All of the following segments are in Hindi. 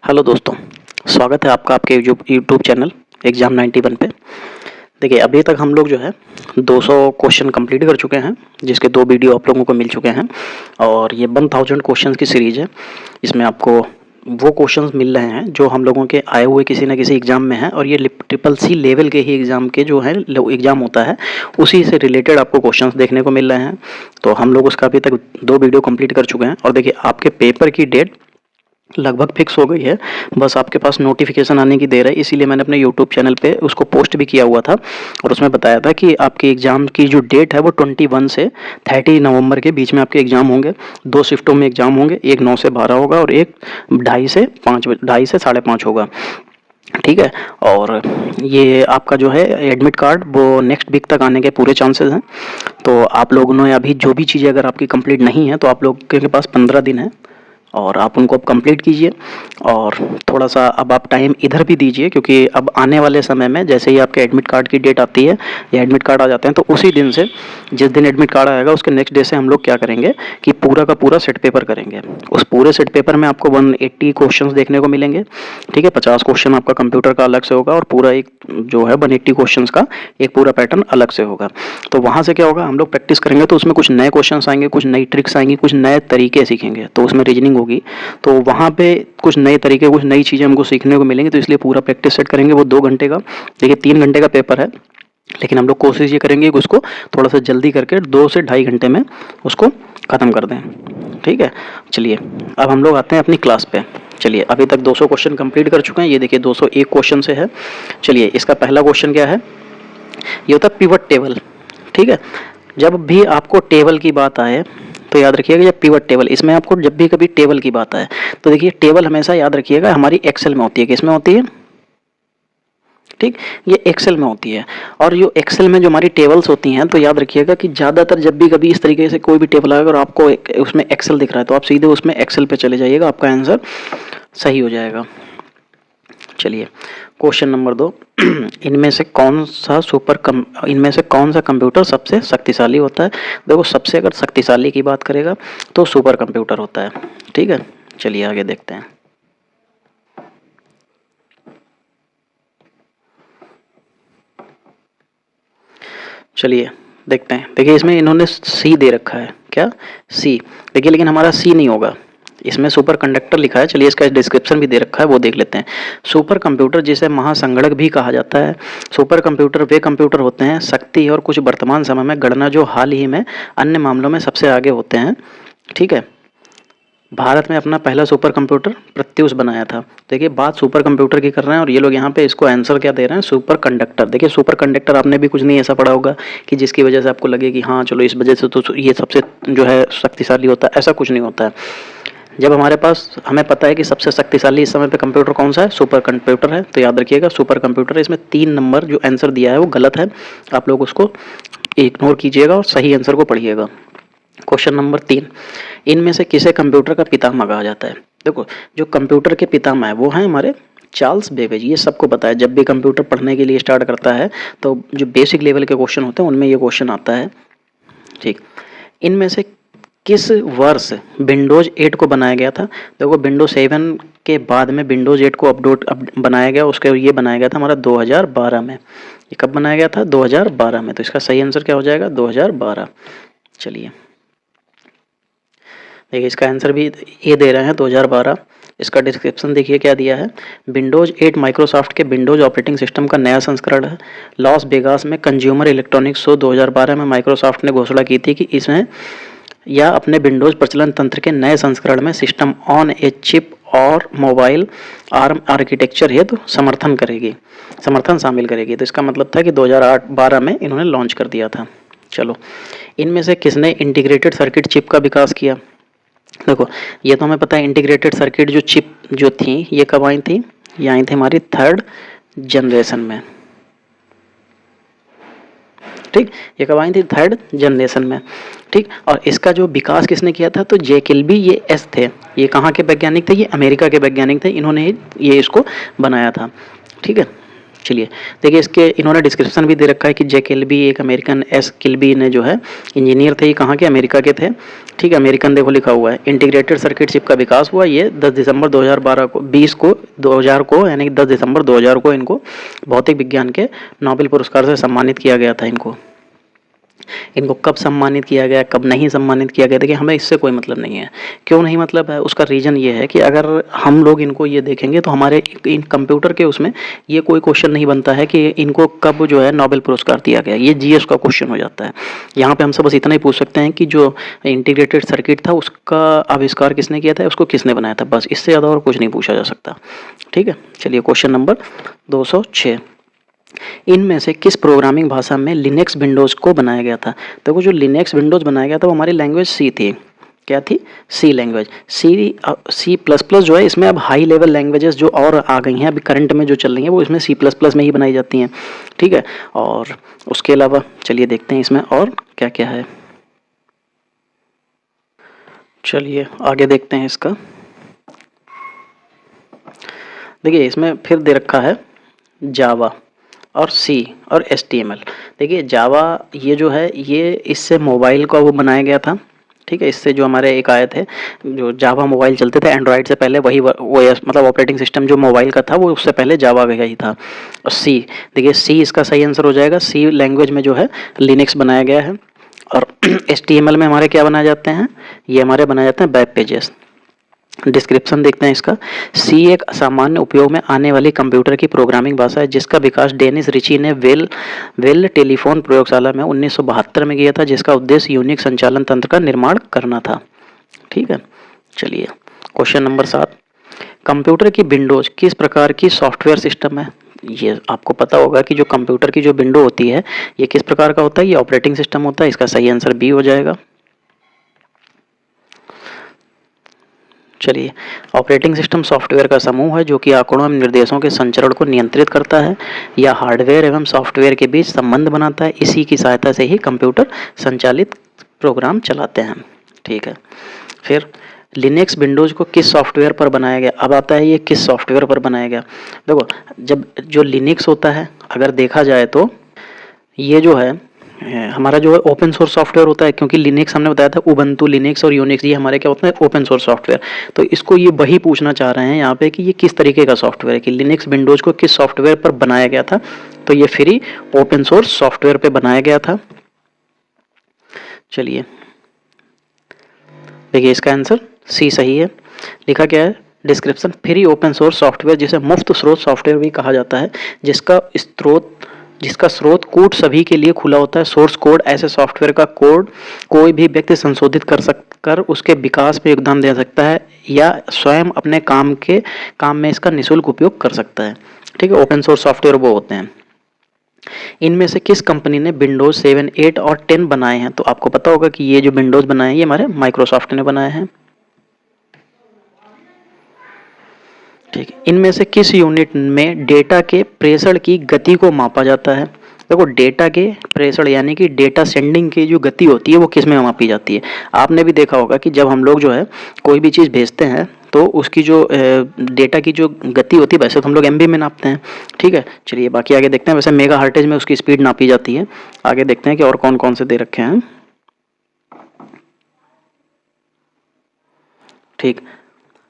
हेलो दोस्तों, स्वागत है आपका आपके यूट्यूब चैनल एग्ज़ाम 91 पे। देखिए, अभी तक हम लोग जो है 200 क्वेश्चन कंप्लीट कर चुके हैं, जिसके 2 वीडियो आप लोगों को मिल चुके हैं और ये 1000 क्वेश्चंस की सीरीज़ है। इसमें आपको वो क्वेश्चंस मिल रहे हैं जो हम लोगों के आए हुए किसी न किसी एग्ज़ाम में हैं और ये ट्रिपल सी लेवल के ही एग्ज़ाम के जो है एग्ज़ाम होता है, उसी से रिलेटेड आपको क्वेश्चंस देखने को मिल रहे हैं। तो हम लोग उसका अभी तक 2 वीडियो कंप्लीट कर चुके हैं और देखिए आपके पेपर की डेट लगभग फिक्स हो गई है। बस आपके पास नोटिफिकेशन आने की देर है, इसीलिए मैंने अपने यूट्यूब चैनल पे उसको पोस्ट भी किया हुआ था और उसमें बताया था कि आपके एग्ज़ाम की जो डेट है वो 21 से 30 नवंबर के बीच में आपके एग्ज़ाम होंगे। 2 शिफ्टों में एग्ज़ाम होंगे, एक 9 से 12 होगा और एक ढाई से साढ़े 5 होगा। ठीक है, और ये आपका जो है एडमिट कार्ड वो नेक्स्ट वीक तक आने के पूरे चांसेस हैं। तो आप लोगों ने अभी जो भी चीज़ें अगर आपकी कंप्लीट नहीं है तो आप लोग के पास 15 दिन है और आप उनको अब कंप्लीट कीजिए और थोड़ा-सा अब आप टाइम इधर भी दीजिए, क्योंकि अब आने वाले समय में जैसे ही आपके एडमिट कार्ड की डेट आती है या एडमिट कार्ड आ जाते हैं तो उसी दिन से, जिस दिन एडमिट कार्ड आएगा उसके नेक्स्ट डे से हम लोग क्या करेंगे कि पूरा का पूरा सेट पेपर करेंगे। उस पूरे सेट पेपर में आपको 180 क्वेश्चंस देखने को मिलेंगे। ठीक है, 50 क्वेश्चन आपका कंप्यूटर का अलग से होगा और पूरा एक जो है 180 क्वेश्चंस का एक पूरा पैटर्न अलग से होगा। तो वहाँ से क्या होगा, हम लोग प्रैक्टिस करेंगे तो उसमें कुछ नए क्वेश्चंस आएंगे, कुछ नई ट्रिक्स आएंगी, कुछ नए तरीके सीखेंगे, तो उसमें रीजनिंग होगी। तो वहाँ पे कुछ नए तरीके, कुछ नई चीज़ें हमको सीखने को मिलेंगी, तो इसलिए पूरा प्रैक्टिस सेट करेंगे वो 2 घंटे का। देखिए 3 घंटे का पेपर है, लेकिन हम लोग कोशिश ये करेंगे कि उसको थोड़ा सा जल्दी करके 2 से ढाई घंटे में उसको ख़त्म कर दें। ठीक है, चलिए अब हम लोग आते हैं अपनी क्लास पे। चलिए, अभी तक 200 क्वेश्चन कंप्लीट कर चुके हैं। ये देखिए 201 क्वेश्चन से है। चलिए, इसका पहला क्वेश्चन क्या है, ये होता है पिवट टेबल। ठीक है, जब भी आपको टेबल की बात आए तो याद रखिएगा, जब पिवट टेबल, इसमें आपको जब भी कभी टेबल की बात आए तो देखिए टेबल हमेशा याद रखिएगा हमारी एक्सेल में होती है। किस में होती है? ठीक, ये एक्सेल में होती है। और जो एक्सेल में जो हमारी टेबल्स होती हैं तो याद रखिएगा कि ज़्यादातर जब भी कभी इस तरीके से कोई भी टेबल आएगा और आपको उसमें एक्सेल दिख रहा है तो आप सीधे उसमें एक्सेल पे चले जाइएगा, आपका आंसर सही हो जाएगा। चलिए, क्वेश्चन नंबर 2, इनमें से कौन सा कंप्यूटर सबसे शक्तिशाली होता है? देखो, सबसे अगर शक्तिशाली की बात करेगा तो सुपर कंप्यूटर होता है। ठीक है, चलिए आगे देखते हैं। चलिए देखते हैं। देखिए इसमें इन्होंने सी दे रखा है, क्या सी? देखिए लेकिन हमारा सी नहीं होगा, इसमें सुपर कंडक्टर लिखा है। चलिए इसका डिस्क्रिप्शन भी दे रखा है, वो देख लेते हैं। सुपर कंप्यूटर जिसे महासंगणक भी कहा जाता है। सुपर कंप्यूटर वे कंप्यूटर होते हैं शक्ति और कुछ वर्तमान समय में गणना जो हाल ही में अन्य मामलों में सबसे आगे होते हैं। ठीक है, भारत में अपना पहला सुपर कंप्यूटर प्रत्यूष बनाया था। देखिए बात सुपर कंप्यूटर की कर रहे हैं और ये लोग यहाँ पे इसको आंसर क्या दे रहे हैं, सुपर कंडक्टर। देखिए सुपर कंडक्टर आपने भी कुछ नहीं ऐसा पढ़ा होगा कि जिसकी वजह से आपको लगे कि हाँ चलो इस वजह से तो ये सबसे जो है शक्तिशाली होता है, ऐसा कुछ नहीं होता है। जब हमारे पास, हमें पता है कि सबसे शक्तिशाली इस समय पे कंप्यूटर कौन सा है, सुपर कंप्यूटर है, तो याद रखिएगा सुपर कंप्यूटर। इसमें 3 नंबर जो आंसर दिया है वो गलत है, आप लोग उसको इग्नोर कीजिएगा और सही आंसर को पढ़िएगा। क्वेश्चन नंबर 3, इनमें से किसे कंप्यूटर का पितामह कहा जाता है? देखो जो कंप्यूटर के पितामह है वो हैं हमारे चार्ल्स बेबेज। ये सबको पता है, जब भी कंप्यूटर पढ़ने के लिए स्टार्ट करता है तो जो बेसिक लेवल के क्वेश्चन होते हैं उनमें ये क्वेश्चन आता है। ठीक, इनमें से किस वर्ष विंडोज 8 को बनाया गया था? देखो विंडोज 7 के बाद में विंडोज 8 को अपडेट बनाया गया, उसके ये बनाया गया था हमारा 2012 में। ये कब बनाया गया था? 2012 में। तो इसका सही आंसर क्या हो जाएगा? 2012। चलिए देखिए इसका आंसर भी ये दे रहे हैं 2012। इसका डिस्क्रिप्शन देखिए क्या दिया है, विंडोज 8 माइक्रोसॉफ्ट के विंडोज ऑपरेटिंग सिस्टम का नया संस्करण है। लॉस वेगास में कंज्यूमर इलेक्ट्रॉनिक्स शो 2012 में माइक्रोसॉफ्ट ने घोषणा की थी कि इसमें या अपने विंडोज प्रचलन तंत्र के नए संस्करण में सिस्टम ऑन ए चिप और मोबाइल आर्म आर्किटेक्चर हेतु समर्थन शामिल करेगी। तो इसका मतलब था कि 2012 में इन्होंने लॉन्च कर दिया था। चलो, इनमें से किसने इंटीग्रेटेड सर्किट चिप का विकास किया? देखो ये तो हमें पता है, इंटीग्रेटेड सर्किट जो चिप जो थी ये कब आई थी? ये आई थी हमारी 3rd जनरेशन में। ठीक, ये कब आई थी? 3rd जनरेशन में। ठीक, और इसका जो विकास किसने किया था? तो जेकिल्बी ये एस थे। ये कहाँ के वैज्ञानिक थे? ये अमेरिका के वैज्ञानिक थे, इन्होंने ये इसको बनाया था। ठीक है, चलिए देखिए, इसके इन्होंने डिस्क्रिप्शन भी दे रखा है कि जे किल्बी एक अमेरिकन, एस किल्बी ने जो है इंजीनियर थे, ये कहाँ के, अमेरिका के थे। ठीक है, अमेरिकन देखो लिखा हुआ है। इंटीग्रेटेड सर्किट चिप का विकास हुआ ये 10 दिसंबर 2012 को 20 को 2000 को, यानी कि 10 दिसंबर 2000 को इनको भौतिक विज्ञान के नोबेल पुरस्कार से सम्मानित किया गया था इनको। इनको कब सम्मानित किया गया, कब नहीं सम्मानित किया गया, देखिए हमें इससे कोई मतलब नहीं है। क्यों नहीं मतलब है, उसका रीज़न ये है कि अगर हम लोग इनको ये देखेंगे तो हमारे इन कंप्यूटर के उसमें ये कोई क्वेश्चन नहीं बनता है कि इनको कब जो है नोबेल पुरस्कार दिया गया, ये जीएस का क्वेश्चन हो जाता है। यहाँ पे हमसे बस इतना ही पूछ सकते हैं कि जो इंटीग्रेटेड सर्किट था उसका आविष्कार किसने किया था, उसको किसने बनाया था, बस इससे ज़्यादा और कुछ नहीं पूछा जा सकता। ठीक है, चलिए क्वेश्चन नंबर 206, इनमें से किस प्रोग्रामिंग भाषा में लिनक्स विंडोज़ को बनाया गया था। देखो जो लिनक्स विंडोज़ बनाया गया था वो हमारी लैंग्वेज सी थी। क्या थी, सी लैंग्वेज। सी प्लस प्लस जो है इसमें अब हाई लेवल लैंग्वेजेस जो और आ गई हैं अभी करंट में जो चल रही हैं वो इसमें सी प्लस प्लस में ही बनाई जाती हैं। ठीक है, और उसके अलावा चलिए देखते हैं इसमें और क्या क्या है। चलिए आगे देखते हैं इसका। देखिए इसमें फिर दे रखा है जावा और सी और HTML। देखिए जावा ये जो है ये इससे मोबाइल का वो बनाया गया था। ठीक है, इससे जो हमारे एक आए थे जो जावा मोबाइल चलते थे एंड्रॉयड से पहले, वही OS मतलब ऑपरेटिंग सिस्टम जो मोबाइल का था वो उससे पहले जावा गया ही था। और सी, देखिए सी इसका सही आंसर हो जाएगा। सी लैंग्वेज में जो है लिनक्स बनाया गया है। और HTML में हमारे क्या बनाए जाते हैं, ये हमारे बनाए जाते हैं वेब पेजेस। डिस्क्रिप्शन देखते हैं इसका। सी एक सामान्य उपयोग में आने वाली कंप्यूटर की प्रोग्रामिंग भाषा है जिसका विकास डेनिस रिची ने वेल टेलीफोन प्रयोगशाला में 1972 में किया था, जिसका उद्देश्य यूनिक संचालन तंत्र का निर्माण करना था। ठीक है, चलिए क्वेश्चन नंबर 7, कंप्यूटर की विंडोज किस प्रकार की सॉफ्टवेयर सिस्टम है। ये आपको पता होगा कि जो कंप्यूटर की जो विंडो होती है ये किस प्रकार का होता है, ये ऑपरेटिंग सिस्टम होता है। इसका सही आंसर बी हो जाएगा। चलिए, ऑपरेटिंग सिस्टम सॉफ्टवेयर का समूह है जो कि आंकड़ों एवं निर्देशों के संचरण को नियंत्रित करता है या हार्डवेयर एवं सॉफ्टवेयर के बीच संबंध बनाता है। इसी की सहायता से ही कंप्यूटर संचालित प्रोग्राम चलाते हैं। ठीक है, फिर लिनक्स विंडोज़ को किस सॉफ्टवेयर पर बनाया गया। अब आता है ये किस सॉफ्टवेयर पर बनाया गया। देखो जब जो लिनक्स होता है अगर देखा जाए तो ये जो है हमारा जो है ओपन सोर्स सॉफ्टवेयर होता है, क्योंकि लिनक्स हमने बताया था उबंटू लिनक्स और यूनिक्स ये हमारे क्या होते हैं ओपन सोर्स सॉफ्टवेयर। तो इसको ये वही पूछना चाह रहे हैं यहाँ पे कि ये किस तरीके का सॉफ्टवेयर है, कि लिनक्स विंडोज़ को किस सॉफ्टवेयर पर बनाया गया था। तो ये फ्री ओपन सोर्स सॉफ्टवेयर पे बनाया गया था। चलिए देखिए इसका आंसर सी सही है। लिखा क्या है description, free open source software जिसे मुफ्त स्रोत सॉफ्टवेयर भी कहा जाता है, जिसका स्रोत कोड सभी के लिए खुला होता है। सोर्स कोड ऐसे सॉफ्टवेयर का कोड कोई भी व्यक्ति संशोधित कर उसके विकास में योगदान दे सकता है या स्वयं अपने काम में इसका निःशुल्क उपयोग कर सकता है। ठीक है, ओपन सोर्स सॉफ्टवेयर वो होते हैं। इनमें से किस कंपनी ने विंडोज 7, 8 और 10 बनाए हैं। तो आपको पता होगा कि ये जो विंडोज बनाए हैं ये हमारे माइक्रोसॉफ्ट ने बनाए हैं। ठीक, इनमें से किस यूनिट में डेटा के प्रेषण की गति को मापा जाता है। देखो डेटा के प्रेषण यानी कि डेटा सेंडिंग की जो गति होती है वो किस में मापी जाती है। आपने भी देखा होगा कि जब हम लोग जो है कोई भी चीज़ भेजते हैं तो उसकी जो डेटा की जो गति होती है वैसे तो हम लोग MB में नापते हैं। ठीक है, चलिए बाकी आगे देखते हैं। वैसे मेगा हर्टेज में उसकी स्पीड नापी जाती है। आगे देखते हैं कि और कौन कौन से दे रखे हैं। ठीक,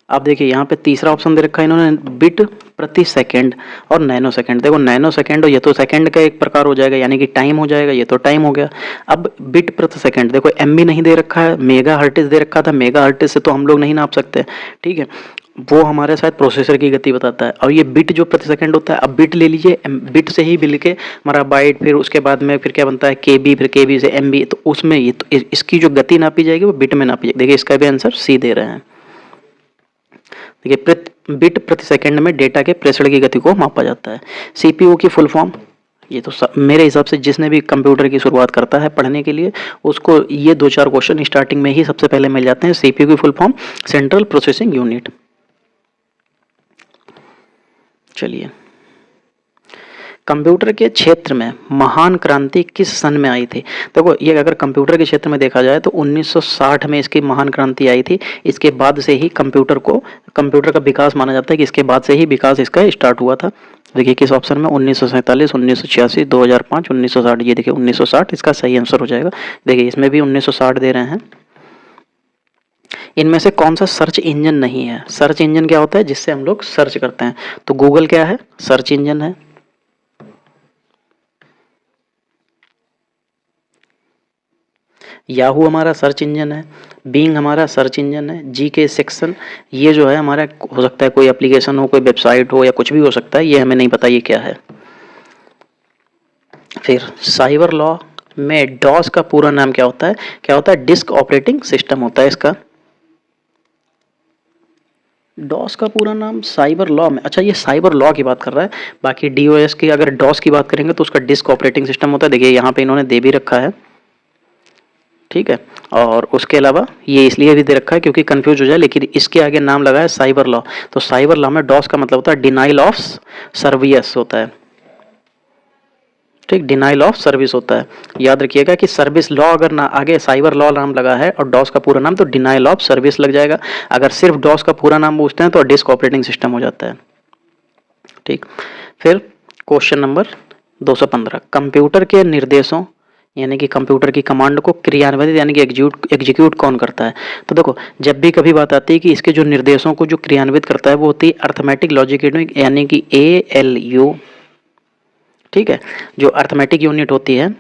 अब देखिए यहाँ पे तीसरा ऑप्शन दे रखा है इन्होंने, बिट प्रति सेकंड और नैनो सेकंड। देखो नैनो सेकंड ये तो सेकंड का एक प्रकार हो जाएगा यानी कि टाइम हो जाएगा, ये तो टाइम हो गया। अब बिट प्रति सेकंड देखो MB नहीं दे रखा है, मेगा हर्टिज दे रखा था। मेगा हर्टिज से तो हम लोग नहीं नाप सकते। ठीक है, वो हमारे शायद प्रोसेसर की गति बताता है। और ये बिट जो प्रति सेकंड होता है, अब बिट ले लीजिए, बिट से ही मिल के हमारा बाइट, फिर उसके बाद में फिर क्या बनता है KB, फिर KB से MB, तो उसमें ये तो इसकी जो गति नापी जाएगी वो बिट में नापी जाएगी। देखिए इसका भी आंसर सी दे रहे हैं। देखिए बिट प्रति सेकंड में डेटा के प्रेषण की गति को मापा जाता है। CPU की फुल फॉर्म, ये तो मेरे हिसाब से जिसने भी कंप्यूटर की शुरुआत करता है पढ़ने के लिए उसको ये 2-4 क्वेश्चन स्टार्टिंग में ही सबसे पहले मिल जाते हैं। CPU की full form central processing unit. चलिए, कंप्यूटर के क्षेत्र में महान क्रांति किस सन में आई थी? देखो ये अगर कंप्यूटर के क्षेत्र में देखा जाए तो 1960 में इसकी महान क्रांति आई थी। इसके बाद से ही कंप्यूटर का विकास माना जाता है कि इसके बाद से ही विकास इसका स्टार्ट हुआ था। देखिए किस ऑप्शन में, 1947, 1986, 2005, 1960। ये देखिए 1960 इसका सही आंसर हो जाएगा। देखिए इसमें भी 1960 दे रहे हैं। इनमें से कौन सा सर्च इंजन नहीं है? सर्च इंजन क्या होता है? जिससे हम लोग सर्च करते हैं। तो गूगल क्या है? सर्च इंजन है। याहू हमारा सर्च इंजन है। बिंग हमारा सर्च इंजन है। जी के सेक्शन ये जो है हमारा हो सकता है कोई एप्लीकेशन हो, कोई वेबसाइट हो, या कुछ भी हो सकता है, ये हमें नहीं पता ये क्या है। फिर साइबर लॉ में डॉस का पूरा नाम क्या होता है? क्या होता है? डिस्क ऑपरेटिंग सिस्टम होता है इसका। डॉस का पूरा नाम साइबर लॉ में, अच्छा ये साइबर लॉ की बात कर रहा है। बाकी डीओएस की अगर डॉस की बात करेंगे तो उसका डिस्क ऑपरेटिंग सिस्टम होता है। देखिए यहाँ पे इन्होंने दे भी रखा है, ठीक है। और उसके अलावा ये इसलिए भी दे रखा है क्योंकि कंफ्यूज हो जाए, लेकिन इसके आगे नाम लगा है साइबर लॉ। तो साइबर लॉ में डॉस का मतलब होता है डिनाइल ऑफ सर्विस होता है, ठीक, डिनाइल ऑफ सर्विस होता है। याद रखिएगा कि सर्विस लॉ अगर ना आगे साइबर लॉ नाम लगा है और डॉस का पूरा नाम, तो डिनाइल ऑफ सर्विस लग जाएगा। अगर सिर्फ डॉस का पूरा नाम पूछते हैं तो डिस्क ऑपरेटिंग सिस्टम हो जाता है, ठीक। फिर क्वेश्चन नंबर 215, कंप्यूटर के निर्देशों यानी कि कंप्यूटर की कमांड को क्रियान्वित यानी कि एग्जीक्यूट कौन करता है? तो देखो जब भी कभी बात आती है कि इसके जो निर्देशों को जो क्रियान्वित करता है वो होती है अर्थमेटिक लॉजिक यूनिट यानी कि ALU, ठीक है। जो अर्थमेटिक यूनिट होती है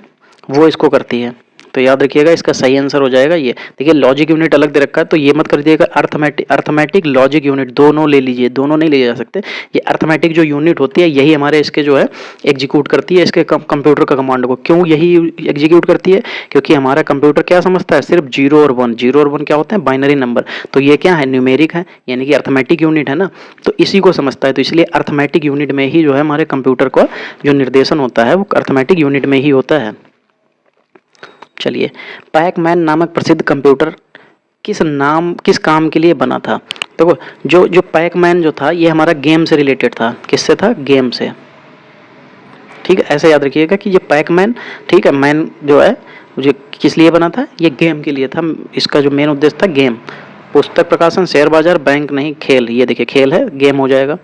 वो इसको करती है। तो याद रखिएगा इसका सही आंसर हो जाएगा ये। देखिए लॉजिक यूनिट अलग दे रखा है तो ये मत कर दिएगा। अर्थमेटिक लॉजिक यूनिट दोनों ले लीजिए, दोनों नहीं ले जा सकते। ये अर्थमेटिक जो यूनिट होती है यही हमारे इसके जो है एग्जीक्यूट करती है इसके कंप्यूटर का कमांड को। क्यों यही एग्जीक्यूट करती है? क्योंकि हमारा कंप्यूटर क्या समझता है? सिर्फ 0 और 1। 0 और 1 क्या होते हैं? Binary number. तो ये क्या है? न्यूमेरिक है, यानी कि अर्थमेटिक यूनिट है ना, तो इसी को समझता है। तो इसलिए अर्थमेटिक यूनिट में ही जो है हमारे कंप्यूटर का जो निर्देशन होता है वो अर्थमेटिक यूनिट में ही होता है। चलिए, पैकमैन नामक प्रसिद्ध कंप्यूटर किस काम के लिए बना था? देखो जो पैकमैन जो था ये हमारा गेम से रिलेटेड था। किससे था? गेम से, ठीक है। ऐसे याद रखिएगा कि ये पैकमैन, ठीक है, मैन जो है मुझे किस लिए बना था? ये गेम के लिए था। इसका जो मेन उद्देश्य था गेम। पुस्तक प्रकाशन, शेयर बाजार, बैंक नहीं, खेल। ये देखिए खेल है, गेम हो जाएगा।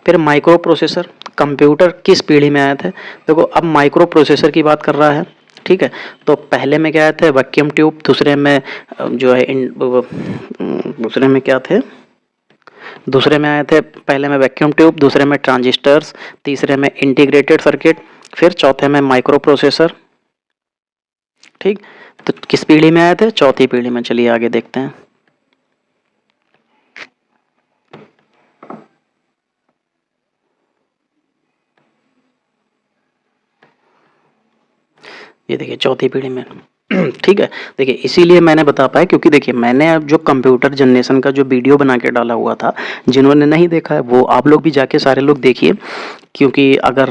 फिर माइक्रो प्रोसेसर कंप्यूटर किस पीढ़ी में आए थे? देखो अब माइक्रो प्रोसेसर की बात कर रहा है, ठीक है। तो पहले में क्या आए थे? Vacuum tube. दूसरे में जो है दूसरे में क्या थे? दूसरे में आए थे, पहले में वैक्यूम ट्यूब, दूसरे में ट्रांजिस्टर्स, तीसरे में इंटीग्रेटेड सर्किट, फिर चौथे में माइक्रो प्रोसेसर, ठीक। तो किस पीढ़ी में आए थे? चौथी पीढ़ी में। चलिए आगे देखते हैं। ये देखिए चौथी पीढ़ी में, ठीक है। देखिए इसीलिए मैंने बता पाया क्योंकि देखिए मैंने अब जो कंप्यूटर जनरेशन का जो वीडियो बना के डाला हुआ था, जिन्होंने नहीं देखा है वो आप लोग भी जाके सारे लोग देखिए, क्योंकि अगर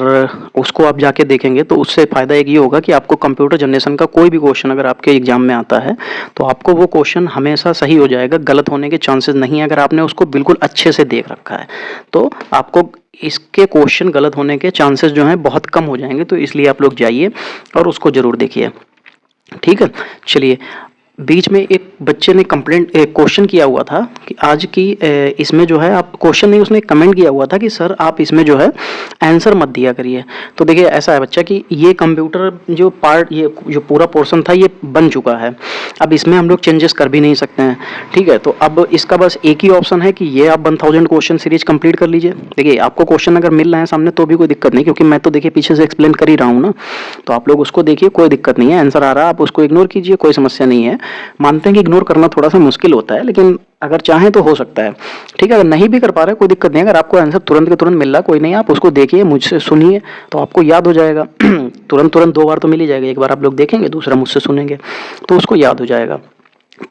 उसको आप जाके देखेंगे तो उससे फ़ायदा एक ये होगा कि आपको कंप्यूटर जनरेशन का कोई भी क्वेश्चन अगर आपके एग्जाम में आता है तो आपको वो क्वेश्चन हमेशा सही हो जाएगा, गलत होने के चांसेस नहीं है अगर आपने उसको बिल्कुल अच्छे से देख रखा है। तो आपको इसके क्वेश्चन गलत होने के चांसेस जो हैं बहुत कम हो जाएंगे। तो इसलिए आप लोग जाइए और उसको ज़रूर देखिए, ठीक है। चलिए, बीच में एक बच्चे ने क्वेश्चन किया हुआ था कि आज की इसमें जो है आप क्वेश्चन नहीं, उसने कमेंट किया हुआ था कि सर आप इसमें जो है आंसर मत दिया करिए। तो देखिए ऐसा है बच्चा कि ये कंप्यूटर जो पार्ट, ये जो पूरा पोर्शन था ये बन चुका है, अब इसमें हम लोग चेंजेस कर भी नहीं सकते हैं, ठीक है। तो अब इसका बस एक ही ऑप्शन है कि ये आप 1000 क्वेश्चन सीरीज कंप्लीट कर लीजिए। देखिए आपको क्वेश्चन अगर मिल रहे हैं सामने तो भी कोई दिक्कत नहीं, क्योंकि मैं तो देखिए पीछे से एक्सप्लेन कर ही रहा हूँ ना, तो आप लोग उसको देखिए, कोई दिक्कत नहीं है। आंसर आ रहा है आप उसको इग्नोर कीजिए, कोई समस्या नहीं है। मानते हैं कि इग्नोर करना थोड़ा सा मुश्किल होता है, लेकिन अगर चाहें तो हो सकता है, ठीक है। अगर नहीं भी कर पा रहे कोई दिक्कत नहीं है, अगर आपको आंसर तुरंत के तुरंत मिल रहा कोई नहीं, आप उसको देखिए, मुझसे सुनिए तो आपको याद हो जाएगा। तुरंत 2 बार तो मिल ही जाएगा, एक बार आप लोग देखेंगे, दूसरा मुझसे सुनेंगे तो उसको याद हो जाएगा।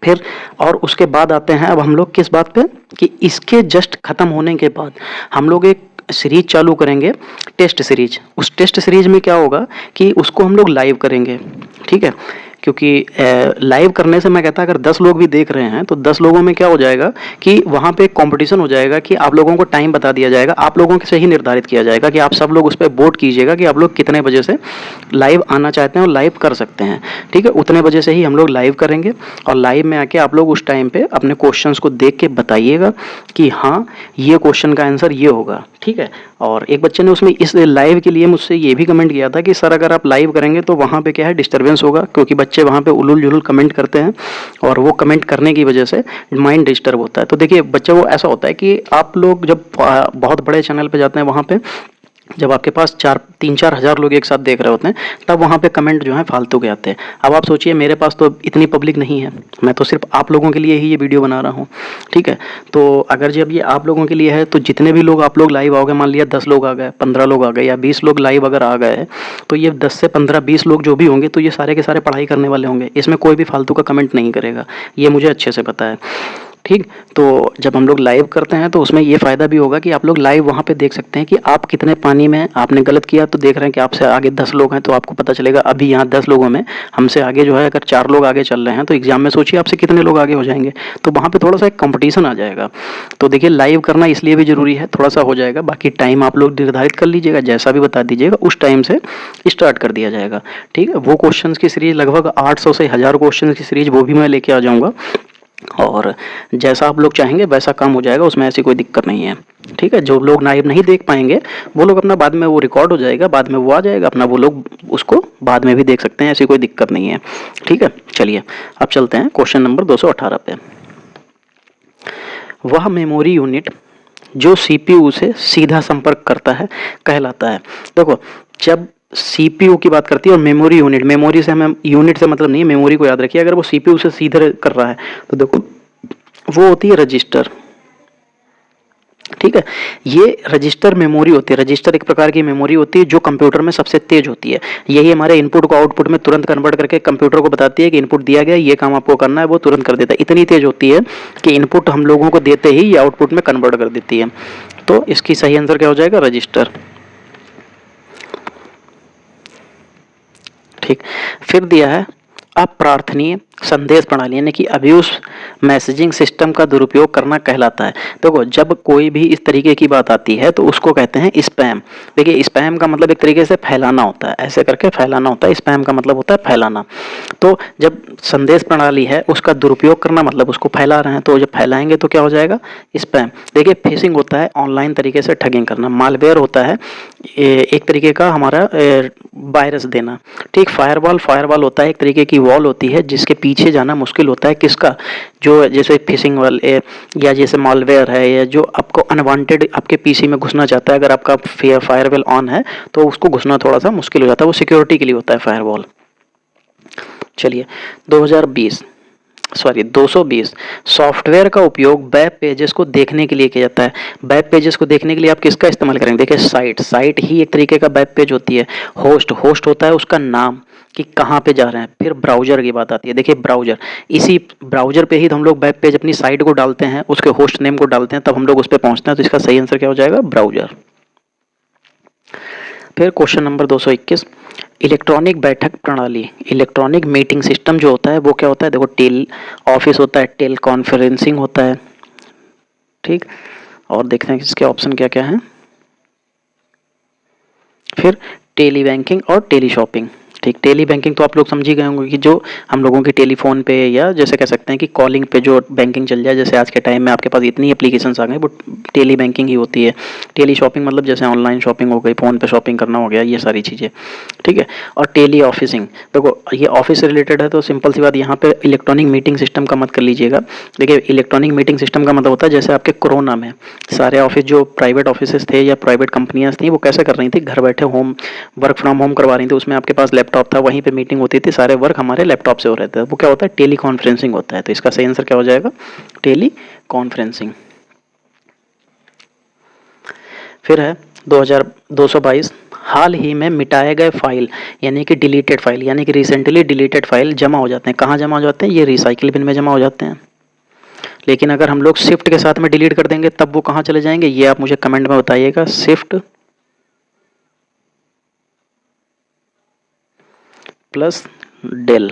फिर और उसके बाद आते हैं अब हम लोग किस बात पे, कि इसके जस्ट खत्म होने के बाद हम लोग एक सीरीज चालू करेंगे, टेस्ट सीरीज। उस टेस्ट सीरीज में क्या होगा कि उसको हम लोग लाइव करेंगे, ठीक है। क्योंकि लाइव करने से मैं कहता अगर 10 लोग भी देख रहे हैं तो 10 लोगों में क्या हो जाएगा कि वहाँ पे कंपटीशन हो जाएगा कि आप लोगों को टाइम बता दिया जाएगा, आप लोगों से ही निर्धारित किया जाएगा कि आप सब लोग उस पर वोट कीजिएगा कि आप लोग कितने बजे से लाइव आना चाहते हैं और लाइव कर सकते हैं। ठीक है, उतने बजे से ही हम लोग लाइव करेंगे और लाइव में आके आप लोग उस टाइम पे अपने क्वेश्चंस को देख के बताइएगा कि हाँ ये क्वेश्चन का आंसर ये होगा। ठीक है, और एक बच्चे ने उसमें इस लाइव के लिए मुझसे ये भी कमेंट किया था कि सर अगर आप लाइव करेंगे तो वहाँ पे क्या है डिस्टर्बेंस होगा, क्योंकि बच्चे वहाँ पे उलूल जुलूल कमेंट करते हैं और वो कमेंट करने की वजह से माइंड डिस्टर्ब होता है। तो देखिए बच्चे वो ऐसा होता है कि आप लोग जब बहुत बड़े चैनल पे जाते हैं वहाँ पे जब आपके पास 3-4 हज़ार लोग एक साथ देख रहे होते हैं तब वहाँ पे कमेंट जो है फालतू के आते हैं। अब आप सोचिए मेरे पास तो इतनी पब्लिक नहीं है, मैं तो सिर्फ आप लोगों के लिए ही ये वीडियो बना रहा हूँ। ठीक है, तो अगर जब ये आप लोगों के लिए है तो जितने भी लोग आप लोग लाइव आओगे, मान लिया 10 लोग आ गए, 15 लोग आ गए या 20 लोग लाइव अगर आ गए, तो ये 10 से 15-20 लोग जो भी होंगे तो ये सारे के सारे पढ़ाई करने वाले होंगे, इसमें कोई भी फालतू का कमेंट नहीं करेगा, ये मुझे अच्छे से पता है। ठीक, तो जब हम लोग लाइव करते हैं तो उसमें ये फ़ायदा भी होगा कि आप लोग लाइव वहाँ पे देख सकते हैं कि आप कितने पानी में, आपने गलत किया तो देख रहे हैं कि आपसे आगे 10 लोग हैं तो आपको पता चलेगा अभी यहाँ 10 लोगों में हमसे आगे जो है अगर 4 लोग आगे चल रहे हैं तो एग्जाम में सोचिए आपसे कितने लोग आगे हो जाएंगे, तो वहाँ पे थोड़ा सा एक कंपटीशन आ जाएगा। तो देखिए लाइव करना इसलिए भी ज़रूरी है, थोड़ा सा हो जाएगा, बाकी टाइम आप लोग निर्धारित कर लीजिएगा, जैसा भी बता दीजिएगा उस टाइम से स्टार्ट कर दिया जाएगा। ठीक है, वो क्वेश्चन की सीरीज लगभग 800 से 1000 क्वेश्चन की सीरीज वो भी मैं लेके आ जाऊँगा और जैसा आप लोग चाहेंगे वैसा काम हो जाएगा, उसमें ऐसी कोई दिक्कत नहीं है। ठीक है, जो लोग लाइव नहीं देख पाएंगे वो लोग अपना बाद में वो रिकॉर्ड हो जाएगा, बाद में वो आ जाएगा अपना, वो लोग उसको बाद में भी देख सकते हैं, ऐसी कोई दिक्कत नहीं है। ठीक है, चलिए अब चलते हैं क्वेश्चन नंबर 218 पे। वह मेमोरी यूनिट जो सीपीयू से सीधा संपर्क करता है कहलाता है। देखो जब सीपीयू की बात करती है और मेमोरी यूनिट, मेमोरी से हमें यूनिट से मतलब नहीं है, मेमोरी को याद रखिए, अगर वो सीपीयू से सीधे कर रहा है तो देखो वो होती है रजिस्टर। ठीक है, ये रजिस्टर मेमोरी होती है, रजिस्टर एक प्रकार की मेमोरी होती है जो कंप्यूटर में सबसे तेज होती है, यही हमारे इनपुट को आउटपुट में तुरंत कन्वर्ट करके कंप्यूटर को बताती है कि इनपुट दिया गया, ये काम आपको करना है, वो तुरंत कर देता है, इतनी तेज होती है कि इनपुट हम लोगों को देते ही ये आउटपुट में कन्वर्ट कर देती है। तो इसकी सही आंसर क्या हो जाएगा, रजिस्टर। ठीक, फिर दिया है अप्रार्थनीय संदेश प्रणाली यानी कि अब्यूज मैसेजिंग सिस्टम का दुरुपयोग करना कहलाता है। देखो जब कोई भी इस तरीके की बात आती है तो उसको कहते हैं स्पैम। देखिए स्पैम का मतलब एक तरीके से फैलाना होता है, ऐसे करके फैलाना होता है, स्पैम का मतलब होता है फैलाना। तो जब संदेश प्रणाली है उसका दुरुपयोग करना मतलब उसको फैला रहे हैं, तो जब फैलाएंगे तो क्या हो जाएगा, स्पैम। देखिए फिशिंग होता है ऑनलाइन तरीके से ठगिंग करना, मालवेयर होता है एक तरीके का हमारा वायरस देना। ठीक, फायरवॉल होता है एक तरीके की वॉल होती है जिसके पीछे जाना मुश्किल होता है, किसका, जो जैसे फिशिंग वाले या जैसे मॉलवेयर है या जो आपको अनवांटेड आपके पीसी में घुसना चाहता है, अगर आपका फायरवॉल ऑन है तो उसको घुसना थोड़ा सा मुश्किल हो जाता है, वो सिक्योरिटी के लिए होता है फायरवॉल। चलिए 220 सॉफ्टवेयर का उपयोग वेब पेजेस को देखने के लिए किया जाता है। वेब पेजेस को देखने के लिए आप किसका इस्तेमाल करेंगे, देखिए साइट ही एक तरीके का वेब पेज होती है। होस्ट होता है उसका नाम कि कहाँ पे जा रहे हैं। फिर ब्राउजर की बात आती है, देखिए ब्राउजर, इसी ब्राउजर पे ही हम लोग वेब पेज अपनी साइट को डालते हैं, उसके होस्ट नेम को डालते हैं, तब हम लोग उस पर पहुँचते हैं, तो इसका सही आंसर क्या हो जाएगा, ब्राउजर। फिर क्वेश्चन नंबर 221 इलेक्ट्रॉनिक बैठक प्रणाली, इलेक्ट्रॉनिक मीटिंग सिस्टम जो होता है वो क्या होता है, देखो टेल ऑफिस होता है, टेल कॉन्फ्रेंसिंग होता है। ठीक, और देखते हैं इसके ऑप्शन क्या क्या हैं। फिर टेली बैंकिंग और टेली शॉपिंग। ठीक, टेली बैंकिंग तो आप लोग समझ ही गए होंगे कि जो हम लोगों की टेलीफोन पे या जैसे कह सकते हैं कि कॉलिंग पे जो बैंकिंग चल जाए, जैसे आज के टाइम में आपके पास इतनी एप्लीकेशंस आ गए, वो टेली बैंकिंग ही होती है। टेली शॉपिंग मतलब जैसे ऑनलाइन शॉपिंग हो गई, फ़ोन पे शॉपिंग करना हो गया, ये सारी चीज़ें। ठीक है, और टेली ऑफिसिंग, देखो ये ऑफिस से रिलेटेड है तो सिंपल सी बात, यहाँ पे इलेक्ट्रॉनिक मीटिंग सिस्टम का मत कर लीजिएगा। देखिए इलेक्ट्रॉनिक मीटिंग सिस्टम का मतलब होता है जैसे आपके कोरोना में सारे ऑफिस जो प्राइवेट ऑफिस थे या प्राइवेट कंपनियां थी वो कैसे कर रही थी, घर बैठे वर्क फ्रॉम होम करवा रही थी, उसमें आपके पास लैपटॉप था, वहीं पे मीटिंग होती थी, सारे वर्क हमारे लैपटॉप से हो रहे थे, वो क्या होता है, टेली कॉन्फ्रेंसिंग होता है। तो इसका सही आंसर क्या हो जाएगा, टेली कॉन्फ्रेंसिंग। फिर है 2222 हाल ही में मिटाए गए फाइल यानी कि डिलीटेड फाइल यानी कि रिसेंटली डिलीटेड फाइल जमा हो जाते हैं, कहाँ जमा हो जाते हैं, ये रिसाइकिल बिन में जमा हो जाते हैं। लेकिन अगर हम लोग शिफ्ट के साथ में डिलीट कर देंगे तब वो कहाँ चले जाएंगे, ये आप मुझे कमेंट में बताइएगा। शिफ्ट प्लस डेल,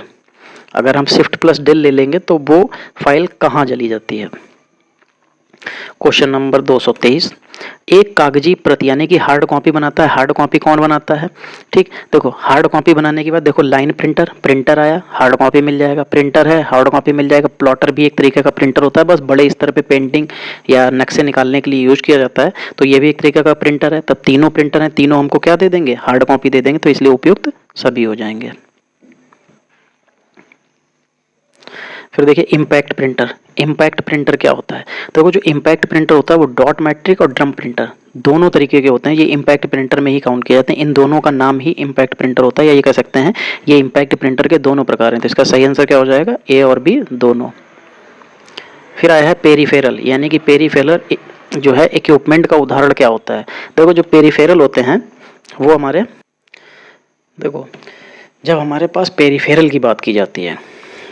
अगर हम शिफ्ट प्लस डेल ले लेंगे तो वो फाइल कहाँ चली जाती है। क्वेश्चन नंबर 223, एक कागजी प्रति यानी कि हार्ड कॉपी बनाता है। हार्ड कॉपी कौन बनाता है? ठीक, देखो हार्ड कॉपी बनाने के बाद देखो लाइन प्रिंटर, प्रिंटर आया, हार्ड कॉपी मिल जाएगा, प्रिंटर है, हार्ड कॉपी मिल जाएगा, प्लॉटर भी एक तरीके का प्रिंटर होता है, बस बड़े स्तर पे पेंटिंग या नक्शे निकालने के लिए यूज किया जाता है, तो ये भी एक तरीके का प्रिंटर है। तब तीनों प्रिंटर हैं, तीनों हमको क्या दे देंगे? हार्ड कॉपी दे देंगे, तो इसलिए उपयुक्त सभी हो जाएंगे। फिर देखिए इम्पैक्ट प्रिंटर। इम्पैक्ट प्रिंटर क्या होता है? तो जो इम्पैक्ट प्रिंटर होता है वो डॉट मैट्रिक और ड्रम प्रिंटर दोनों तरीके के होते हैं, ये इम्पैक्ट प्रिंटर में ही काउंट किए जाते हैं। इन दोनों का नाम ही इम्पैक्ट प्रिंटर होता है, या ये कह सकते हैं ये इम्पैक्ट प्रिंटर के दोनों प्रकार हैं। तो इसका सही आंसर क्या हो जाएगा? ए और बी दोनों। फिर आया है पेरीफेरल, यानी कि पेरीफेरल जो है इक्विपमेंट का उदाहरण क्या होता है? देखो जो पेरीफेरल होते हैं वो हमारे, देखो जब हमारे पास पेरीफेरल की बात की जाती है,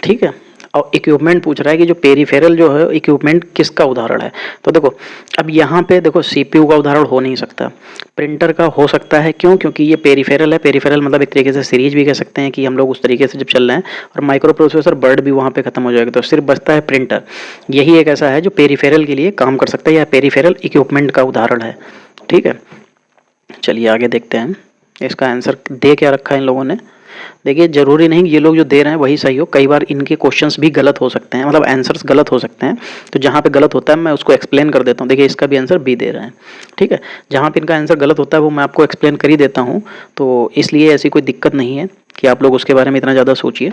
ठीक है, और इक्विपमेंट पूछ रहा है कि जो पेरीफेरल जो है इक्विपमेंट किसका उदाहरण है, तो देखो अब यहाँ पे देखो सीपीयू का उदाहरण हो नहीं सकता, प्रिंटर का हो सकता है। क्यों? क्योंकि ये पेरीफेरल है। पेरीफेरल मतलब एक तरीके से सीरीज भी कह सकते हैं कि हम लोग उस तरीके से जब चल रहे हैं, और माइक्रो प्रोसेसर बर्ड भी वहाँ पे खत्म हो जाएगा, तो सिर्फ बचता है प्रिंटर। यही एक ऐसा है जो पेरीफेरल के लिए काम कर सकता है, या पेरीफेरल इक्विपमेंट का उदाहरण है। ठीक है, चलिए आगे देखते हैं इसका आंसर दे क्या रखा है इन लोगों ने। देखिए जरूरी नहीं ये लोग जो दे रहे हैं वही सही हो, कई बार इनके क्वेश्चंस भी गलत हो सकते हैं, मतलब आंसर्स गलत हो सकते हैं। तो जहाँ पे गलत होता है मैं उसको एक्सप्लेन कर देता हूँ। देखिए इसका भी आंसर बी दे रहे हैं, ठीक है। जहाँ पे इनका आंसर गलत होता है वो मैं आपको एक्सप्लेन कर ही देता हूँ, तो इसलिए ऐसी कोई दिक्कत नहीं है कि आप लोग उसके बारे में इतना ज़्यादा सोचिए।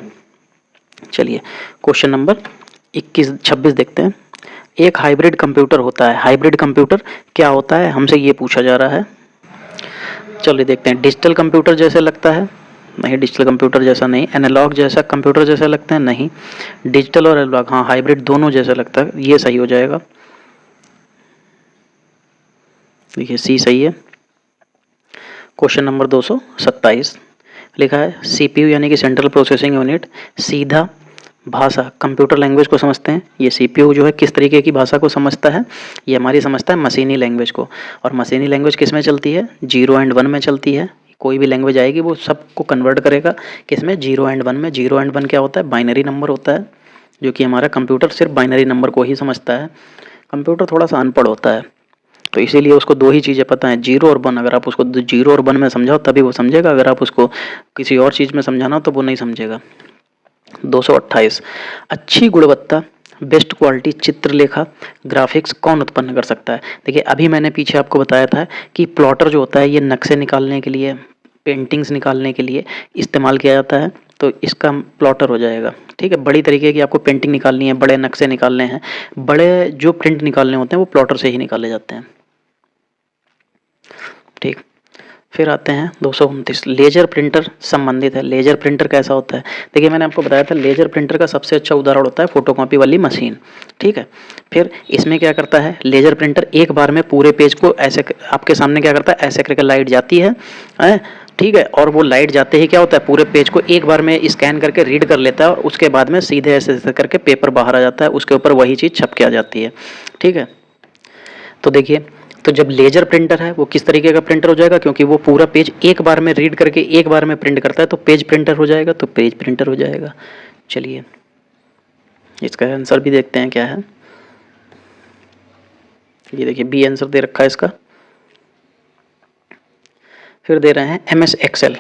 चलिए क्वेश्चन नंबर 26 देखते हैं। एक हाइब्रिड कंप्यूटर होता है। हाइब्रिड कंप्यूटर क्या होता है हमसे ये पूछा जा रहा है। चलिए देखते हैं। डिजिटल कंप्यूटर जैसे लगता है? नहीं, डिजिटल कंप्यूटर जैसा नहीं। एनालॉग जैसा कंप्यूटर जैसा लगता है? नहीं। डिजिटल और एनालॉग, हाँ हाइब्रिड दोनों जैसा लगता है, ये सही हो जाएगा। देखिए सी सही है। क्वेश्चन नंबर 227 लिखा है सीपीयू यानी कि सेंट्रल प्रोसेसिंग यूनिट सीधा भाषा कंप्यूटर लैंग्वेज को समझते हैं। ये सीपीयू जो है किस तरीके की भाषा को समझता है? ये हमारी समझता है मशीनी लैंग्वेज को। और मशीनी लैंग्वेज किस में चलती है? 0 एंड 1 में चलती है। कोई भी लैंग्वेज आएगी वो सबको कन्वर्ट करेगा किस में? 0 एंड 1 में। 0 एंड 1 क्या होता है? बाइनरी नंबर होता है, जो कि हमारा कंप्यूटर सिर्फ बाइनरी नंबर को ही समझता है। कंप्यूटर थोड़ा सा अनपढ़ होता है, तो इसीलिए उसको दो ही चीज़ें पता है, 0 और 1। अगर आप उसको 0 और 1 में समझाओ तभी वो समझेगा, अगर आप उसको किसी और चीज़ में समझाना तो वो नहीं समझेगा। 228 अच्छी गुणवत्ता बेस्ट क्वालिटी चित्रलेखा ग्राफिक्स कौन उत्पन्न कर सकता है? देखिए अभी मैंने पीछे आपको बताया था कि प्लॉटर जो होता है ये नक्शे निकालने के लिए, पेंटिंग्स निकालने के लिए इस्तेमाल किया जाता है, तो इसका प्लॉटर हो जाएगा। ठीक है, बड़ी तरीके की आपको पेंटिंग निकालनी है, बड़े नक्शे निकालने हैं, बड़े जो प्रिंट निकालने होते हैं वो प्लॉटर से ही निकाले जाते हैं। ठीक, फिर आते हैं 229 लेजर प्रिंटर संबंधित है। लेजर प्रिंटर कैसा होता है? देखिए मैंने आपको बताया था लेजर प्रिंटर का सबसे अच्छा उदाहरण होता है फोटोकॉपी वाली मशीन। ठीक है, फिर इसमें क्या करता है लेजर प्रिंटर? एक बार में पूरे पेज को ऐसे आपके सामने क्या करता है, ऐसे करके लाइट जाती है, ठीक है, और वो लाइट जाते ही क्या होता है पूरे पेज को एक बार में स्कैन करके रीड कर लेता है, और उसके बाद में सीधे ऐसे ऐसे करके पेपर बाहर आ जाता है, उसके ऊपर वही चीज़ छप के आ जाती है। ठीक है, तो देखिए तो जब लेजर प्रिंटर है वो किस तरीके का प्रिंटर हो जाएगा? क्योंकि वो पूरा पेज एक बार में रीड करके एक बार में प्रिंट करता है, तो पेज प्रिंटर हो जाएगा, तो पेज प्रिंटर हो जाएगा। चलिए इसका आंसर भी देखते हैं क्या है। ये देखिए बी आंसर दे रखा है इसका। फिर दे रहे हैं एमएस एक्सेल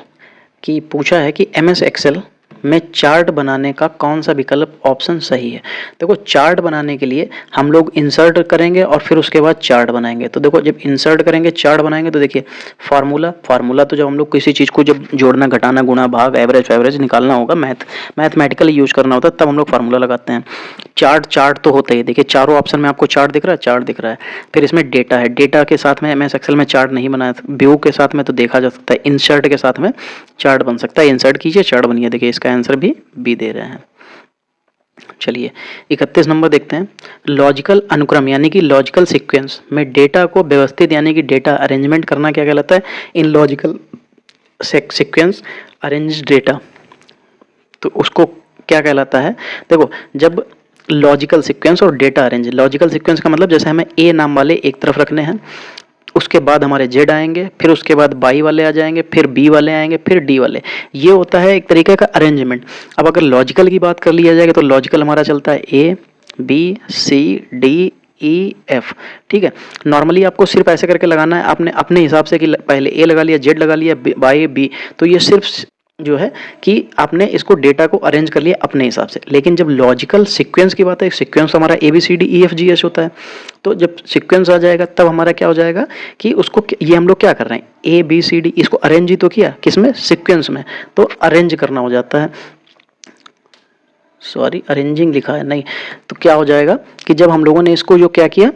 की, पूछा है कि एमएस एक्सेल में चार्ट बनाने का कौन सा विकल्प ऑप्शन सही है? देखो चार्ट बनाने के लिए हम लोग इंसर्ट करेंगे और फिर उसके बाद चार्ट बनाएंगे। तो देखो जब इंसर्ट करेंगे चार्ट बनाएंगे तो देखिए फार्मूला तो जब हम लोग किसी चीज़ को जब जोड़ना घटाना गुणा भाग एवरेज निकालना होगा, मैथमेटिकली यूज करना होता है, तब हम लोग फार्मूला लगाते हैं। चार्ट तो होता ही, देखिए चारों ऑप्शन में आपको चार्ट दिख रहा है, चार्ट दिख रहा है। फिर इसमें डेटा है, डेटा के साथ में एमएस एक्सेल में चार्ट नहीं बनाया था, व्यू के साथ में तो देखा जा सकता है, इंसर्ट के साथ में चार्ट बन सकता है। इंसर्ट कीजिए चार्ट बनिए। देखिए इसका आंसर भी बी दे रहे हैं। चलिए 31 नंबर देखते हैं। लॉजिकल अनुक्रम यानी कि लॉजिकल सीक्वेंस में डेटा को व्यवस्थित यानी कि डेटा अरेंजमेंट करना क्या कहलाता है? इन लॉजिकल सीक्वेंस अरेंज डेटा, तो उसको क्या कहलाता है? देखो जब लॉजिकल सीक्वेंस और डेटा अरेंज, लॉजिकल सीक्वेंस का मतलब जैसे हमें ए नाम वाले एक तरफ रखने हैं, उसके बाद हमारे जेड आएंगे, फिर उसके बाद बाई वाले आ जाएंगे, फिर बी वाले आएंगे, फिर डी वाले। ये होता है एक तरीके का अरेंजमेंट। अब अगर लॉजिकल की बात कर लिया जाएगा तो लॉजिकल हमारा चलता है A B C D E F. ठीक है, नॉर्मली आपको सिर्फ ऐसे करके लगाना है आपने अपने हिसाब से कि पहले ए लगा लिया, जेड लगा लिया, बाई बी, तो ये सिर्फ जो है कि आपने इसको डेटा को अरेंज कर लिया अपने हिसाब से। लेकिन जब लॉजिकल सीक्वेंस की बात है, सीक्वेंस हमारा A B C D E F G H होता है, तो जब सीक्वेंस आ जाएगा तब हमारा क्या हो जाएगा कि उसको ये हम लोग क्या कर रहे हैं, ए बी सी डी, इसको अरेंज ही तो किया किसमें, सीक्वेंस में, तो अरेंज करना हो जाता है। सॉरी, अरेंजिंग लिखा है नहीं, तो क्या हो जाएगा कि जब हम लोगों ने इसको जो क्या किया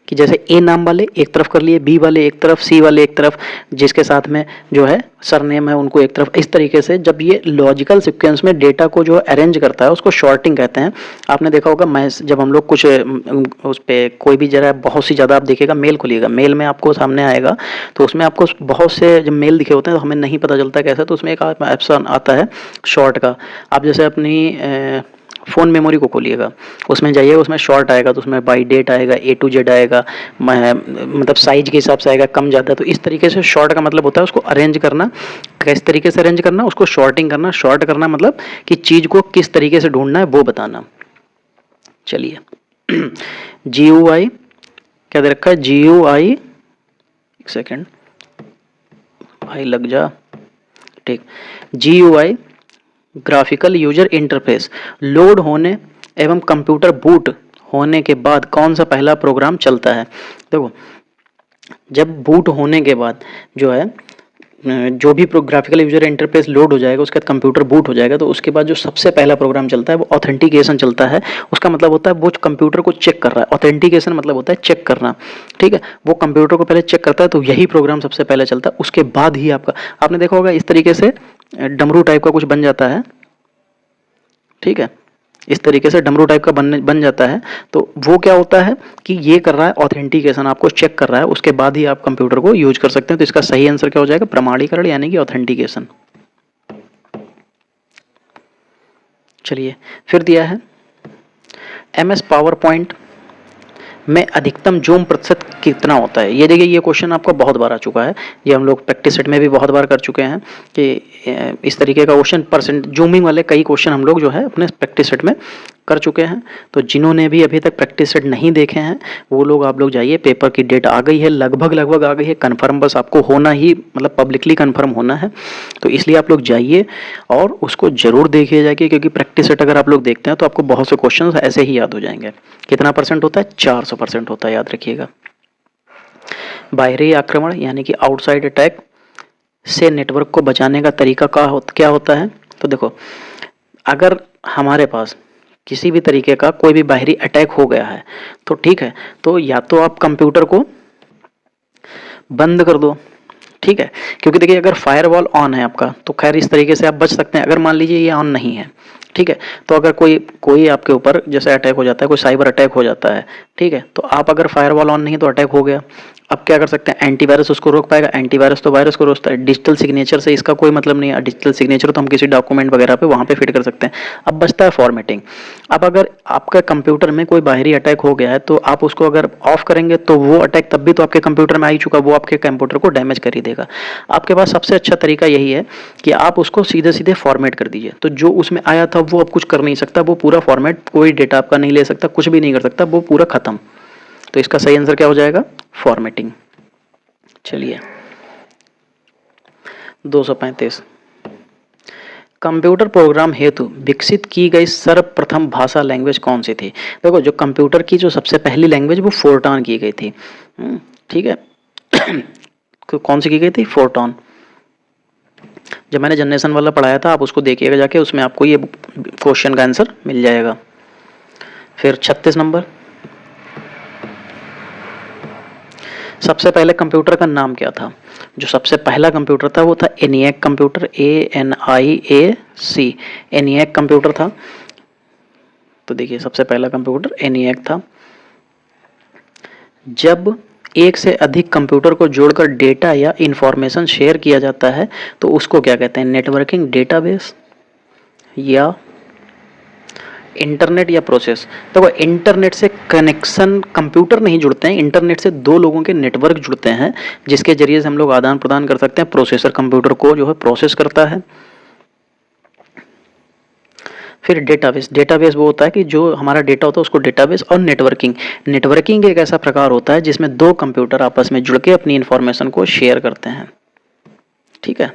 कि जैसे ए नाम वाले एक तरफ कर लिए, बी वाले एक तरफ, सी वाले एक तरफ, जिसके साथ में जो है सरनेम है उनको एक तरफ, इस तरीके से जब ये लॉजिकल सीक्वेंस में डेटा को जो अरेंज करता है उसको शॉर्टिंग कहते हैं। आपने देखा होगा मैं जब हम लोग कुछ उस पर कोई भी जरा बहुत सी ज़्यादा आप देखिएगा, मेल खोलिएगा, मेल में आपको सामने आएगा तो उसमें आपको बहुत से जब मेल दिखे होते हैं तो हमें नहीं पता चलता कैसा, तो उसमें एक ऑप्शन आता है शॉर्ट का। आप जैसे अपनी फ़ोन मेमोरी को खोलिएगा, उसमें जाइएगा, उसमें शॉर्ट आएगा तो उसमें बाई डेट आएगा, ए टू जेड आएगा, मतलब साइज के हिसाब से आएगा, कम ज़्यादा। तो इस तरीके से शॉर्ट का मतलब होता है उसको अरेंज करना। किस तरीके से अरेंज करना, उसको शॉर्टिंग करना। शॉर्ट करना मतलब कि चीज़ को किस तरीके से ढूंढना है वो बताना। चलिए जी यू आई क्या दे रखा है, जी यू आई, एक सेकेंड भाई लग जा, ठीक, G U I graphical user interface load होने एवं कंप्यूटर बूट होने के बाद कौन सा पहला प्रोग्राम चलता है। देखो, जब बूट होने के बाद जो है जो भी ग्राफिकल यूजर इंटरफेस लोड हो जाएगा, उसके बाद कंप्यूटर बूट हो जाएगा, तो उसके बाद जो सबसे पहला प्रोग्राम चलता है वो ऑथेंटिकेशन चलता है। उसका मतलब होता है वो कंप्यूटर को चेक कर रहा है। ऑथेंटिकेशन मतलब होता है चेक करना, ठीक है, वो कंप्यूटर को पहले चेक करता है, तो यही प्रोग्राम सबसे पहले चलता है। उसके बाद ही आपका, आपने देखा होगा इस तरीके से डमरू टाइप का कुछ बन जाता है, ठीक है, इस तरीके से डमरू टाइप का बन जाता है। तो वो क्या होता है कि ये कर रहा है ऑथेंटिकेशन, आपको चेक कर रहा है, उसके बाद ही आप कंप्यूटर को यूज कर सकते हैं। तो इसका सही आंसर क्या हो जाएगा, प्रमाणीकरण यानी कि ऑथेंटिकेशन। चलिए फिर दिया है MS पावर पॉइंट में अधिकतम जूम प्रतिशत कितना होता है। ये देखिए, ये क्वेश्चन आपको बहुत बार आ चुका है, ये हम लोग प्रैक्टिस सेट में भी बहुत बार कर चुके हैं कि इस तरीके का क्वेश्चन परसेंट जूमिंग वाले कई क्वेश्चन हम लोग जो है अपने प्रैक्टिस सेट में कर चुके हैं। तो जिन्होंने भी अभी तक प्रैक्टिस सेट नहीं देखे हैं वो लोग, आप लोग जाइए, पेपर की डेट आ गई है, लगभग आ गई है, कन्फर्म बस आपको होना ही, मतलब पब्लिकली कन्फर्म होना है। तो इसलिए आप लोग जाइए और उसको जरूर देखिए जाके, क्योंकि प्रैक्टिस सेट अगर आप लोग देखते हैं तो आपको बहुत से क्वेश्चन ऐसे ही याद हो जाएंगे। कितना परसेंट होता है, 400% होता है, याद रखिएगा। बाहरी आक्रमण यानी कि आउटसाइड अटैक से नेटवर्क को बचाने का तरीका क्या होता है। तो देखो, अगर हमारे पास किसी भी तरीके का कोई भी बाहरी अटैक हो गया है तो ठीक है, तो या तो आप कंप्यूटर को बंद कर दो, ठीक है, क्योंकि देखिए अगर फायरवॉल ऑन है आपका तो खैर इस तरीके से आप बच सकते हैं। अगर मान लीजिए ये ऑन नहीं है, ठीक है, तो अगर कोई आपके ऊपर जैसे अटैक हो जाता है, कोई साइबर अटैक हो जाता है, ठीक है, तो आप अगर फायरवॉल ऑन नहीं है तो अटैक हो गया, अब क्या कर सकते हैं, एंटीवायरस उसको रोक पाएगा। एंटीवायरस तो वायरस को रोकता है, डिजिटल सिग्नेचर से इसका कोई मतलब नहीं है। डिजिटल सिग्नेचर तो हम किसी डॉक्यूमेंट वगैरह पे वहाँ पे फिट कर सकते हैं। अब बचता है फॉर्मेटिंग। अब अगर आपका कंप्यूटर में कोई बाहरी अटैक हो गया है तो आप उसको अगर ऑफ करेंगे तो वो अटैक तब भी तो आपके कंप्यूटर में आ ही चुका, वो आपके कंप्यूटर को डैमेज कर ही देगा। आपके पास सबसे अच्छा तरीका यही है कि आप उसको सीधे सीधे फॉर्मेट कर दीजिए। तो जो उसमें आया था वो अब कुछ कर नहीं सकता, वो पूरा फॉर्मेट, कोई डेटा आपका नहीं ले सकता, कुछ भी नहीं कर सकता, वो पूरा खत्म। तो इसका सही आंसर क्या हो जाएगा, फॉर्मेटिंग। चलिए 235, कंप्यूटर प्रोग्राम हेतु विकसित की गई सर्वप्रथम भाषा लैंग्वेज कौन सी थी। देखो, जो कंप्यूटर की जो सबसे पहली लैंग्वेज वो फोर्ट्रॉन की गई थी, ठीक है कौन सी की गई थी, फोर्ट्रॉन। जब मैंने जनरेशन वाला पढ़ाया था आप उसको देखिएगा जाके, उसमें आपको ये क्वेश्चन का आंसर मिल जाएगा। फिर 36 नंबर, सबसे पहले कंप्यूटर का नाम क्या था। जो सबसे पहला कंप्यूटर था वो था ENIAC computer, ANIAC, ENIAC computer था। तो देखिए सबसे पहला कंप्यूटर एनिएक था। जब एक से अधिक कंप्यूटर को जोड़कर डेटा या इंफॉर्मेशन शेयर किया जाता है तो उसको क्या कहते हैं, नेटवर्किंग डेटाबेस या इंटरनेट या प्रोसेस। देखो इंटरनेट से कनेक्शन कंप्यूटर नहीं जुड़ते हैं, इंटरनेट से दो लोगों के नेटवर्क जुड़ते हैं जिसके जरिए से हम लोग आदान प्रदान कर सकते हैं। प्रोसेसर कंप्यूटर को जो है प्रोसेस करता है। फिर डेटाबेस, डेटाबेस वो होता है कि जो हमारा डेटा होता है उसको डेटाबेस। और नेटवर्किंग, नेटवर्किंग एक ऐसा प्रकार होता है जिसमें दो कंप्यूटर आपस में जुड़ के अपनी इंफॉर्मेशन को शेयर करते हैं। ठीक है।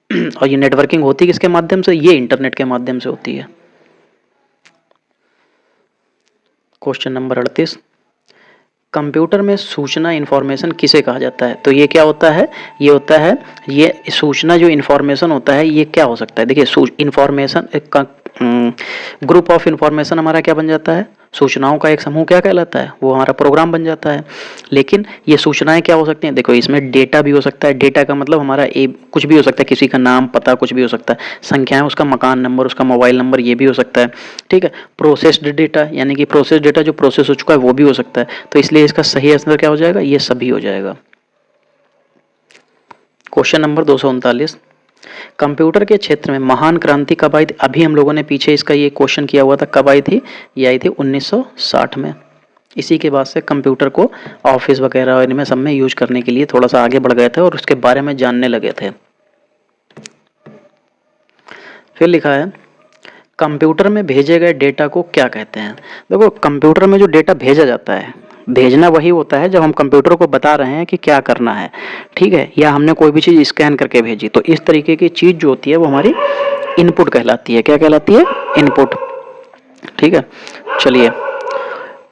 और ये नेटवर्किंग होती है किसके माध्यम से? ये इंटरनेट के माध्यम से होती है। क्वेश्चन नंबर 38, कंप्यूटर में सूचना इंफॉर्मेशन किसे कहा जाता है? तो ये क्या होता है? ये होता है, ये सूचना जो इंफॉर्मेशन होता है ये क्या हो सकता है? देखिए इंफॉर्मेशन ग्रुप ऑफ इंफॉर्मेशन हमारा क्या बन जाता है? सूचनाओं का एक समूह क्या कहलाता है? वो हमारा प्रोग्राम बन जाता है। लेकिन ये सूचनाएं क्या हो सकती हैं? देखो इसमें डेटा भी हो सकता है। डेटा का मतलब हमारा कुछ भी हो सकता है, किसी का नाम पता कुछ भी हो सकता है, संख्याएं, उसका मकान नंबर, उसका मोबाइल नंबर, ये भी हो सकता है। ठीक है। प्रोसेस्ड डेटा यानी कि प्रोसेस डेटा जो प्रोसेस हो चुका है वो भी हो सकता है। तो इसलिए इसका सही आंसर क्या हो जाएगा? ये सभी हो जाएगा। क्वेश्चन नंबर 239, कंप्यूटर के क्षेत्र में महान क्रांति कब आई थी? अभी हम लोगों ने पीछे इसका ये क्वेश्चन किया हुआ था, कब आई थी? ये आई थी 1960 में। इसी के बाद से कंप्यूटर को ऑफिस वगैरह इनमें सब में यूज करने के लिए थोड़ा सा आगे बढ़ गए थे और उसके बारे में जानने लगे थे। फिर लिखा है, कंप्यूटर में भेजे गए डेटा को क्या कहते हैं? देखो कंप्यूटर में जो डेटा भेजा जाता है, भेजना वही होता है जब हम कंप्यूटर को बता रहे हैं कि क्या करना है। ठीक है। या हमने कोई भी चीज़ स्कैन करके भेजी, तो इस तरीके की चीज़ जो होती है वो हमारी इनपुट कहलाती है। क्या कहलाती है? इनपुट। ठीक है। चलिए,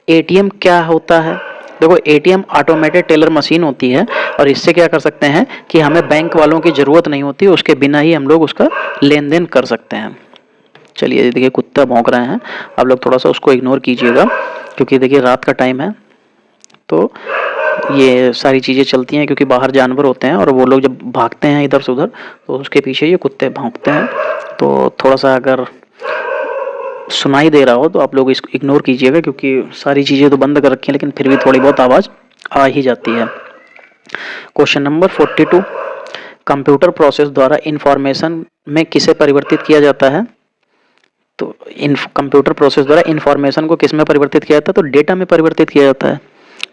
एटीएम क्या होता है? देखो एटीएम ऑटोमेटेड टेलर मशीन होती है और इससे क्या कर सकते हैं कि हमें बैंक वालों की ज़रूरत नहीं होती, उसके बिना ही हम लोग उसका लेन देन कर सकते हैं। चलिए, देखिए कुत्ता भौंक रहे हैं, आप लोग थोड़ा सा उसको इग्नोर कीजिएगा क्योंकि देखिए रात का टाइम है, तो ये सारी चीज़ें चलती हैं क्योंकि बाहर जानवर होते हैं और वो लोग जब भागते हैं इधर से उधर तो उसके पीछे ये कुत्ते भौंकते हैं। तो थोड़ा सा अगर सुनाई दे रहा हो तो आप लोग इसको इग्नोर कीजिएगा क्योंकि सारी चीज़ें तो बंद कर रखी हैं लेकिन फिर भी थोड़ी बहुत आवाज़ आ ही जाती है। क्वेश्चन नंबर 42, कंप्यूटर प्रोसेस द्वारा इंफॉर्मेशन में किसे परिवर्तित किया जाता है? तो कंप्यूटर प्रोसेस द्वारा इंफॉर्मेशन को किस में परिवर्तित किया जाता है? तो डेटा में परिवर्तित किया जाता है।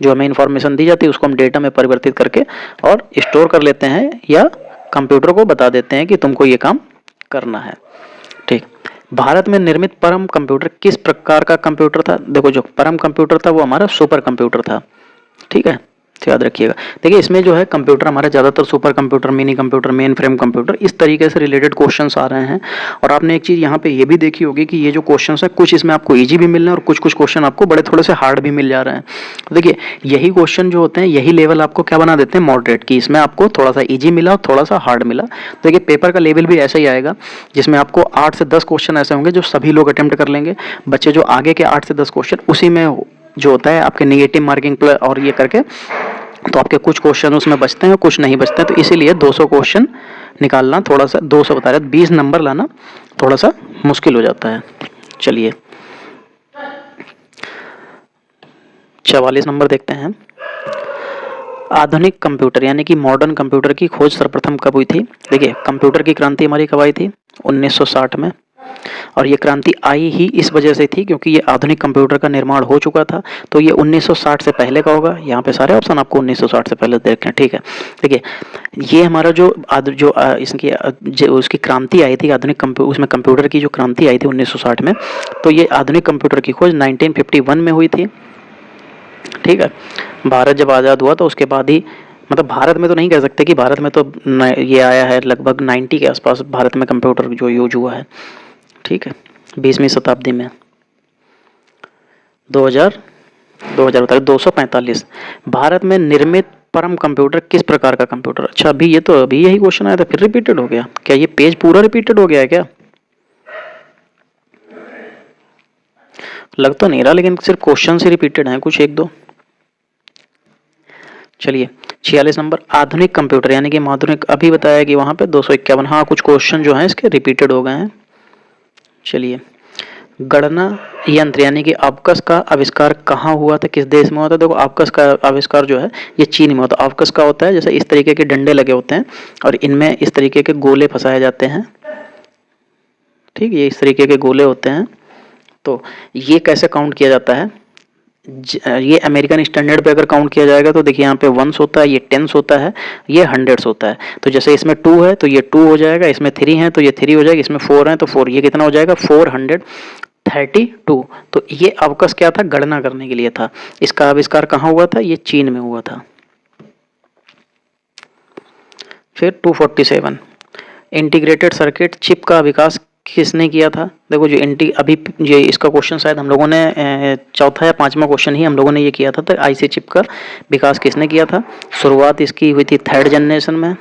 जो हमें इंफॉर्मेशन दी जाती है उसको हम डेटा में परिवर्तित करके और स्टोर कर लेते हैं या कंप्यूटर को बता देते हैं कि तुमको ये काम करना है। ठीक। भारत में निर्मित परम कंप्यूटर किस प्रकार का कंप्यूटर था? देखो जो परम कंप्यूटर था वो हमारा सुपर कंप्यूटर था। ठीक है, तो याद रखिएगा। देखिए इसमें जो है कंप्यूटर हमारे ज़्यादातर super computer, mini computer, main frame computer, इस तरीके से रिलेटेड क्वेश्चंस आ रहे हैं। और आपने एक चीज़ यहाँ पे ये भी देखी होगी कि ये जो क्वेश्चंस हैं कुछ इसमें आपको इजी भी मिल रहे हैं और कुछ कुछ क्वेश्चन आपको बड़े थोड़े से हार्ड भी मिल जा रहे हैं। तो देखिए यही क्वेश्चन जो होते हैं यही लेवल आपको क्या बना देते हैं? मॉडरेट, की इसमें आपको थोड़ा सा ईजी मिला और थोड़ा सा हार्ड मिला। तो देखिए पेपर का लेवल भी ऐसा ही आएगा जिसमें आपको 8 से 10 क्वेश्चन ऐसे होंगे जो सभी लोग अटेम्प्ट कर लेंगे। बच्चे जो आगे के 8 से 10 क्वेश्चन उसी में जो होता है आपके नेगेटिव मार्किंग और ये करके, तो आपके कुछ क्वेश्चन उसमें बचते हैं कुछ नहीं बचते हैं। तो इसीलिए 200 क्वेश्चन निकालना थोड़ा सा, 200 बता रहे 20 नंबर लाना थोड़ा सा मुश्किल हो जाता है। चलिए 44 नंबर देखते हैं। आधुनिक कंप्यूटर यानी कि मॉडर्न कंप्यूटर की खोज सर्वप्रथम कब हुई थी? देखिए कंप्यूटर की क्रांति हमारी कब आई थी? 1960 में। और ये क्रांति आई ही इस वजह से थी क्योंकि ये आधुनिक कंप्यूटर का निर्माण हो चुका था। तो ये 1960 से पहले का होगा। यहाँ पे सारे ऑप्शन आपको 1960 से पहले देखते हैं। ठीक है। देखिए ये हमारा उसकी क्रांति आई थी आधुनिक उसमें कंप्यूटर की जो क्रांति आई थी 1960 में, तो ये आधुनिक कंप्यूटर की खोज 1951 में हुई थी। ठीक है। भारत जब आज़ाद हुआ तो उसके बाद ही, मतलब भारत में तो नहीं कह सकते कि भारत में तो ये आया है लगभग 90 के आसपास भारत में कंप्यूटर जो यूज हुआ है। ठीक है। 20वीं शताब्दी में 245 भारत में निर्मित परम कंप्यूटर किस प्रकार का कंप्यूटर? अच्छा अभी यही क्वेश्चन आया था फिर रिपीटेड हो गया क्या? ये पेज पूरा रिपीटेड हो गया है क्या? लग तो नहीं रहा, लेकिन सिर्फ क्वेश्चन से रिपीटेड हैं कुछ एक दो। चलिए 46 नंबर, आधुनिक कंप्यूटर यानी कि आधुनिक, अभी बताया कि वहाँ पे 251। हाँ कुछ क्वेश्चन जो हैं इसके रिपीटेड हो गए हैं। चलिए गणना यंत्र यानी कि अबकस का आविष्कार कहाँ हुआ था, किस देश में हुआ था? देखो अबकस का आविष्कार जो है ये चीन में होता है। अबकस का होता है जैसे इस तरीके के डंडे लगे होते हैं और इनमें इस तरीके के गोले फंसाए जाते हैं। ठीक, ये इस तरीके के गोले होते हैं तो ये कैसे काउंट किया जाता है, ये अमेरिकन स्टैंडर्ड पे अगर काउंट किया जाएगा तो देखिए यहाँ पे वंस होता है, ये टेंस होता है, ये हंड्रेड्स होता है। तो जैसे इसमें 2 है तो ये 2 हो जाएगा, इसमें 3 है तो ये 3 हो जाएगा, इसमें 4 है तो 4, ये कितना हो जाएगा 432। तो ये अबकस क्या था, गणना करने के लिए था। इसका आविष्कार कहाँ हुआ था, ये चीन में हुआ था। फिर 247, इंटीग्रेटेड सर्किट चिप का विकास किसने किया था। देखो जो अभी ये इसका क्वेश्चन शायद हम लोगों ने चौथा या पांचवा क्वेश्चन ही हम लोगों ने ये किया था। तो आईसी चिप का विकास किसने किया था। शुरुआत इसकी हुई थी 3rd जनरेशन में,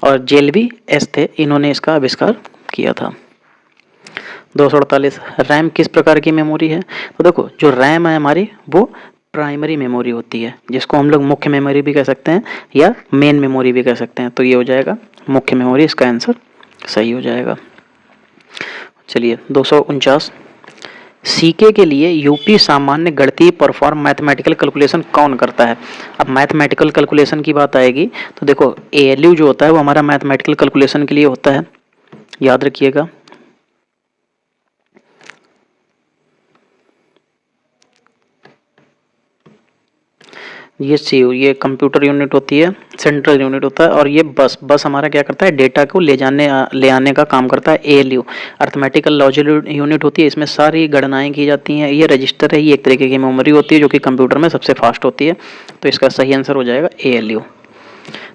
और जेलबी एस थे, इन्होंने इसका आविष्कार किया था। 248, रैम किस प्रकार की मेमोरी है। तो देखो जो रैम है हमारी वो प्राइमरी मेमोरी होती है, जिसको हम लोग मुख्य मेमोरी भी कह सकते हैं या मेन मेमोरी भी कह सकते हैं। तो ये हो जाएगा मुख्य मेमोरी, इसका आंसर सही हो जाएगा। चलिए 249, सीके के लिए यूपी सामान्य गणितीय परफॉर्म मैथमेटिकल कैलकुलेशन कौन करता है। अब मैथमेटिकल कैलकुलेशन की बात आएगी तो देखो एएलयू जो होता है वो हमारा मैथमेटिकल कैलकुलेशन के लिए होता है, याद रखिएगा। ये कंप्यूटर यूनिट होती है, सेंट्रल यूनिट होता है, और ये बस हमारा क्या करता है, डेटा को ले आने का काम करता है। एएलयू अर्थमेटिकल लॉजिक यूनिट होती है, इसमें सारी गणनाएं की जाती हैं। ये रजिस्टर है, ये एक तरीके की मेमोरी होती है जो कि कंप्यूटर में सबसे फास्ट होती है। तो इसका सही आंसर हो जाएगा एएलयू।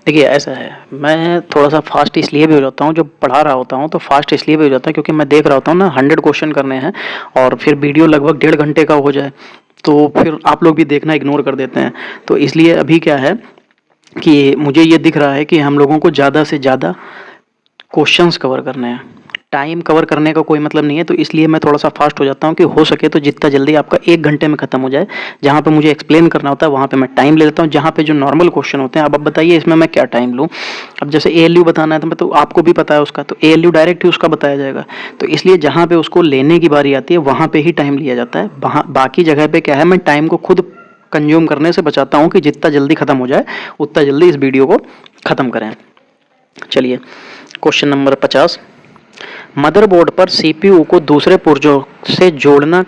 देखिए ऐसा है, मैं थोड़ा सा फास्ट इसलिए भी हो जाता हूँ, जो पढ़ा रहा होता हूँ तो फास्ट इसलिए भी हो जाता है क्योंकि मैं देख रहा होता हूँ ना 100 क्वेश्चन करने हैं और फिर वीडियो लगभग 1.5 घंटे का हो जाए तो फिर आप लोग भी देखना इग्नोर कर देते हैं। तो इसलिए अभी क्या है कि मुझे ये दिख रहा है कि हम लोगों को ज़्यादा से ज़्यादा क्वेश्चंस कवर करने हैं, टाइम कवर करने का कोई मतलब नहीं है। तो इसलिए मैं थोड़ा सा फास्ट हो जाता हूँ कि हो सके तो जितना जल्दी आपका 1 घंटे में ख़त्म हो जाए। जहाँ पे मुझे एक्सप्लेन करना होता है वहाँ पे मैं टाइम ले लेता हूँ, जहाँ पे जो नॉर्मल क्वेश्चन होते हैं अब बताइए इसमें मैं क्या टाइम लूँ। अब जैसे एएलयू बताना है तो मैं तो आपको भी पता है उसका, तो एएलयू डायरेक्ट ही उसका बताया जाएगा। तो इसलिए जहाँ पे उसको लेने की बारी आती है वहाँ पर ही टाइम लिया जाता है। वहाँ बाकी जगह पर क्या है, मैं टाइम को खुद कंज्यूम करने से बचाता हूँ कि जितना जल्दी ख़त्म हो जाए उतना जल्दी इस वीडियो को ख़त्म करें। चलिए क्वेश्चन नंबर 50, मदरबोर्ड पर सीपीयू को दूसरे पुर्जों से जोड़ना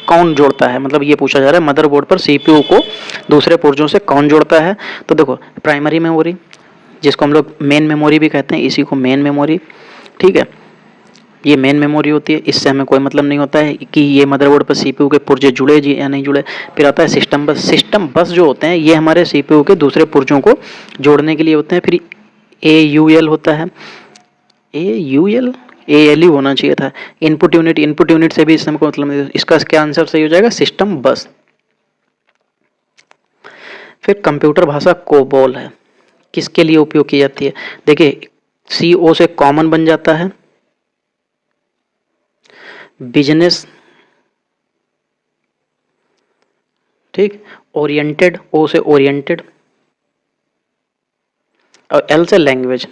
कौन जोड़ता है। मतलब ये पूछा जा रहा है मदरबोर्ड पर सीपीयू को दूसरे पुर्जों से कौन जोड़ता है। तो देखो प्राइमरी मेमोरी, जिसको हम लोग मेन मेमोरी भी कहते हैं, इसी को मेन मेमोरी, ठीक है, ये मेन मेमोरी होती है। इससे हमें कोई मतलब नहीं होता है कि ये मदरबोर्ड पर सीपीयू के पुर्जे जुड़े जी या नहीं जुड़े। फिर आता है सिस्टम बस। सिस्टम बस जो होते हैं ये हमारे सीपीयू के दूसरे पुर्जों को जोड़ने के लिए होते हैं। फिर एयूएल होता है, एएलयू होना चाहिए था। इनपुट यूनिट से भी इसमें कोई मतलब नहीं। इसका क्या आंसर सही हो जाएगा, सिस्टम बस। फिर कंप्यूटर भाषा कोबोल है, किसके लिए उपयोग की जाती है। देखिए सीओ से कॉमन बन जाता है, बिजनेस, ठीक, ओरिएंटेड, ओ से ओरिएंटेड, और एल से लैंग्वेज,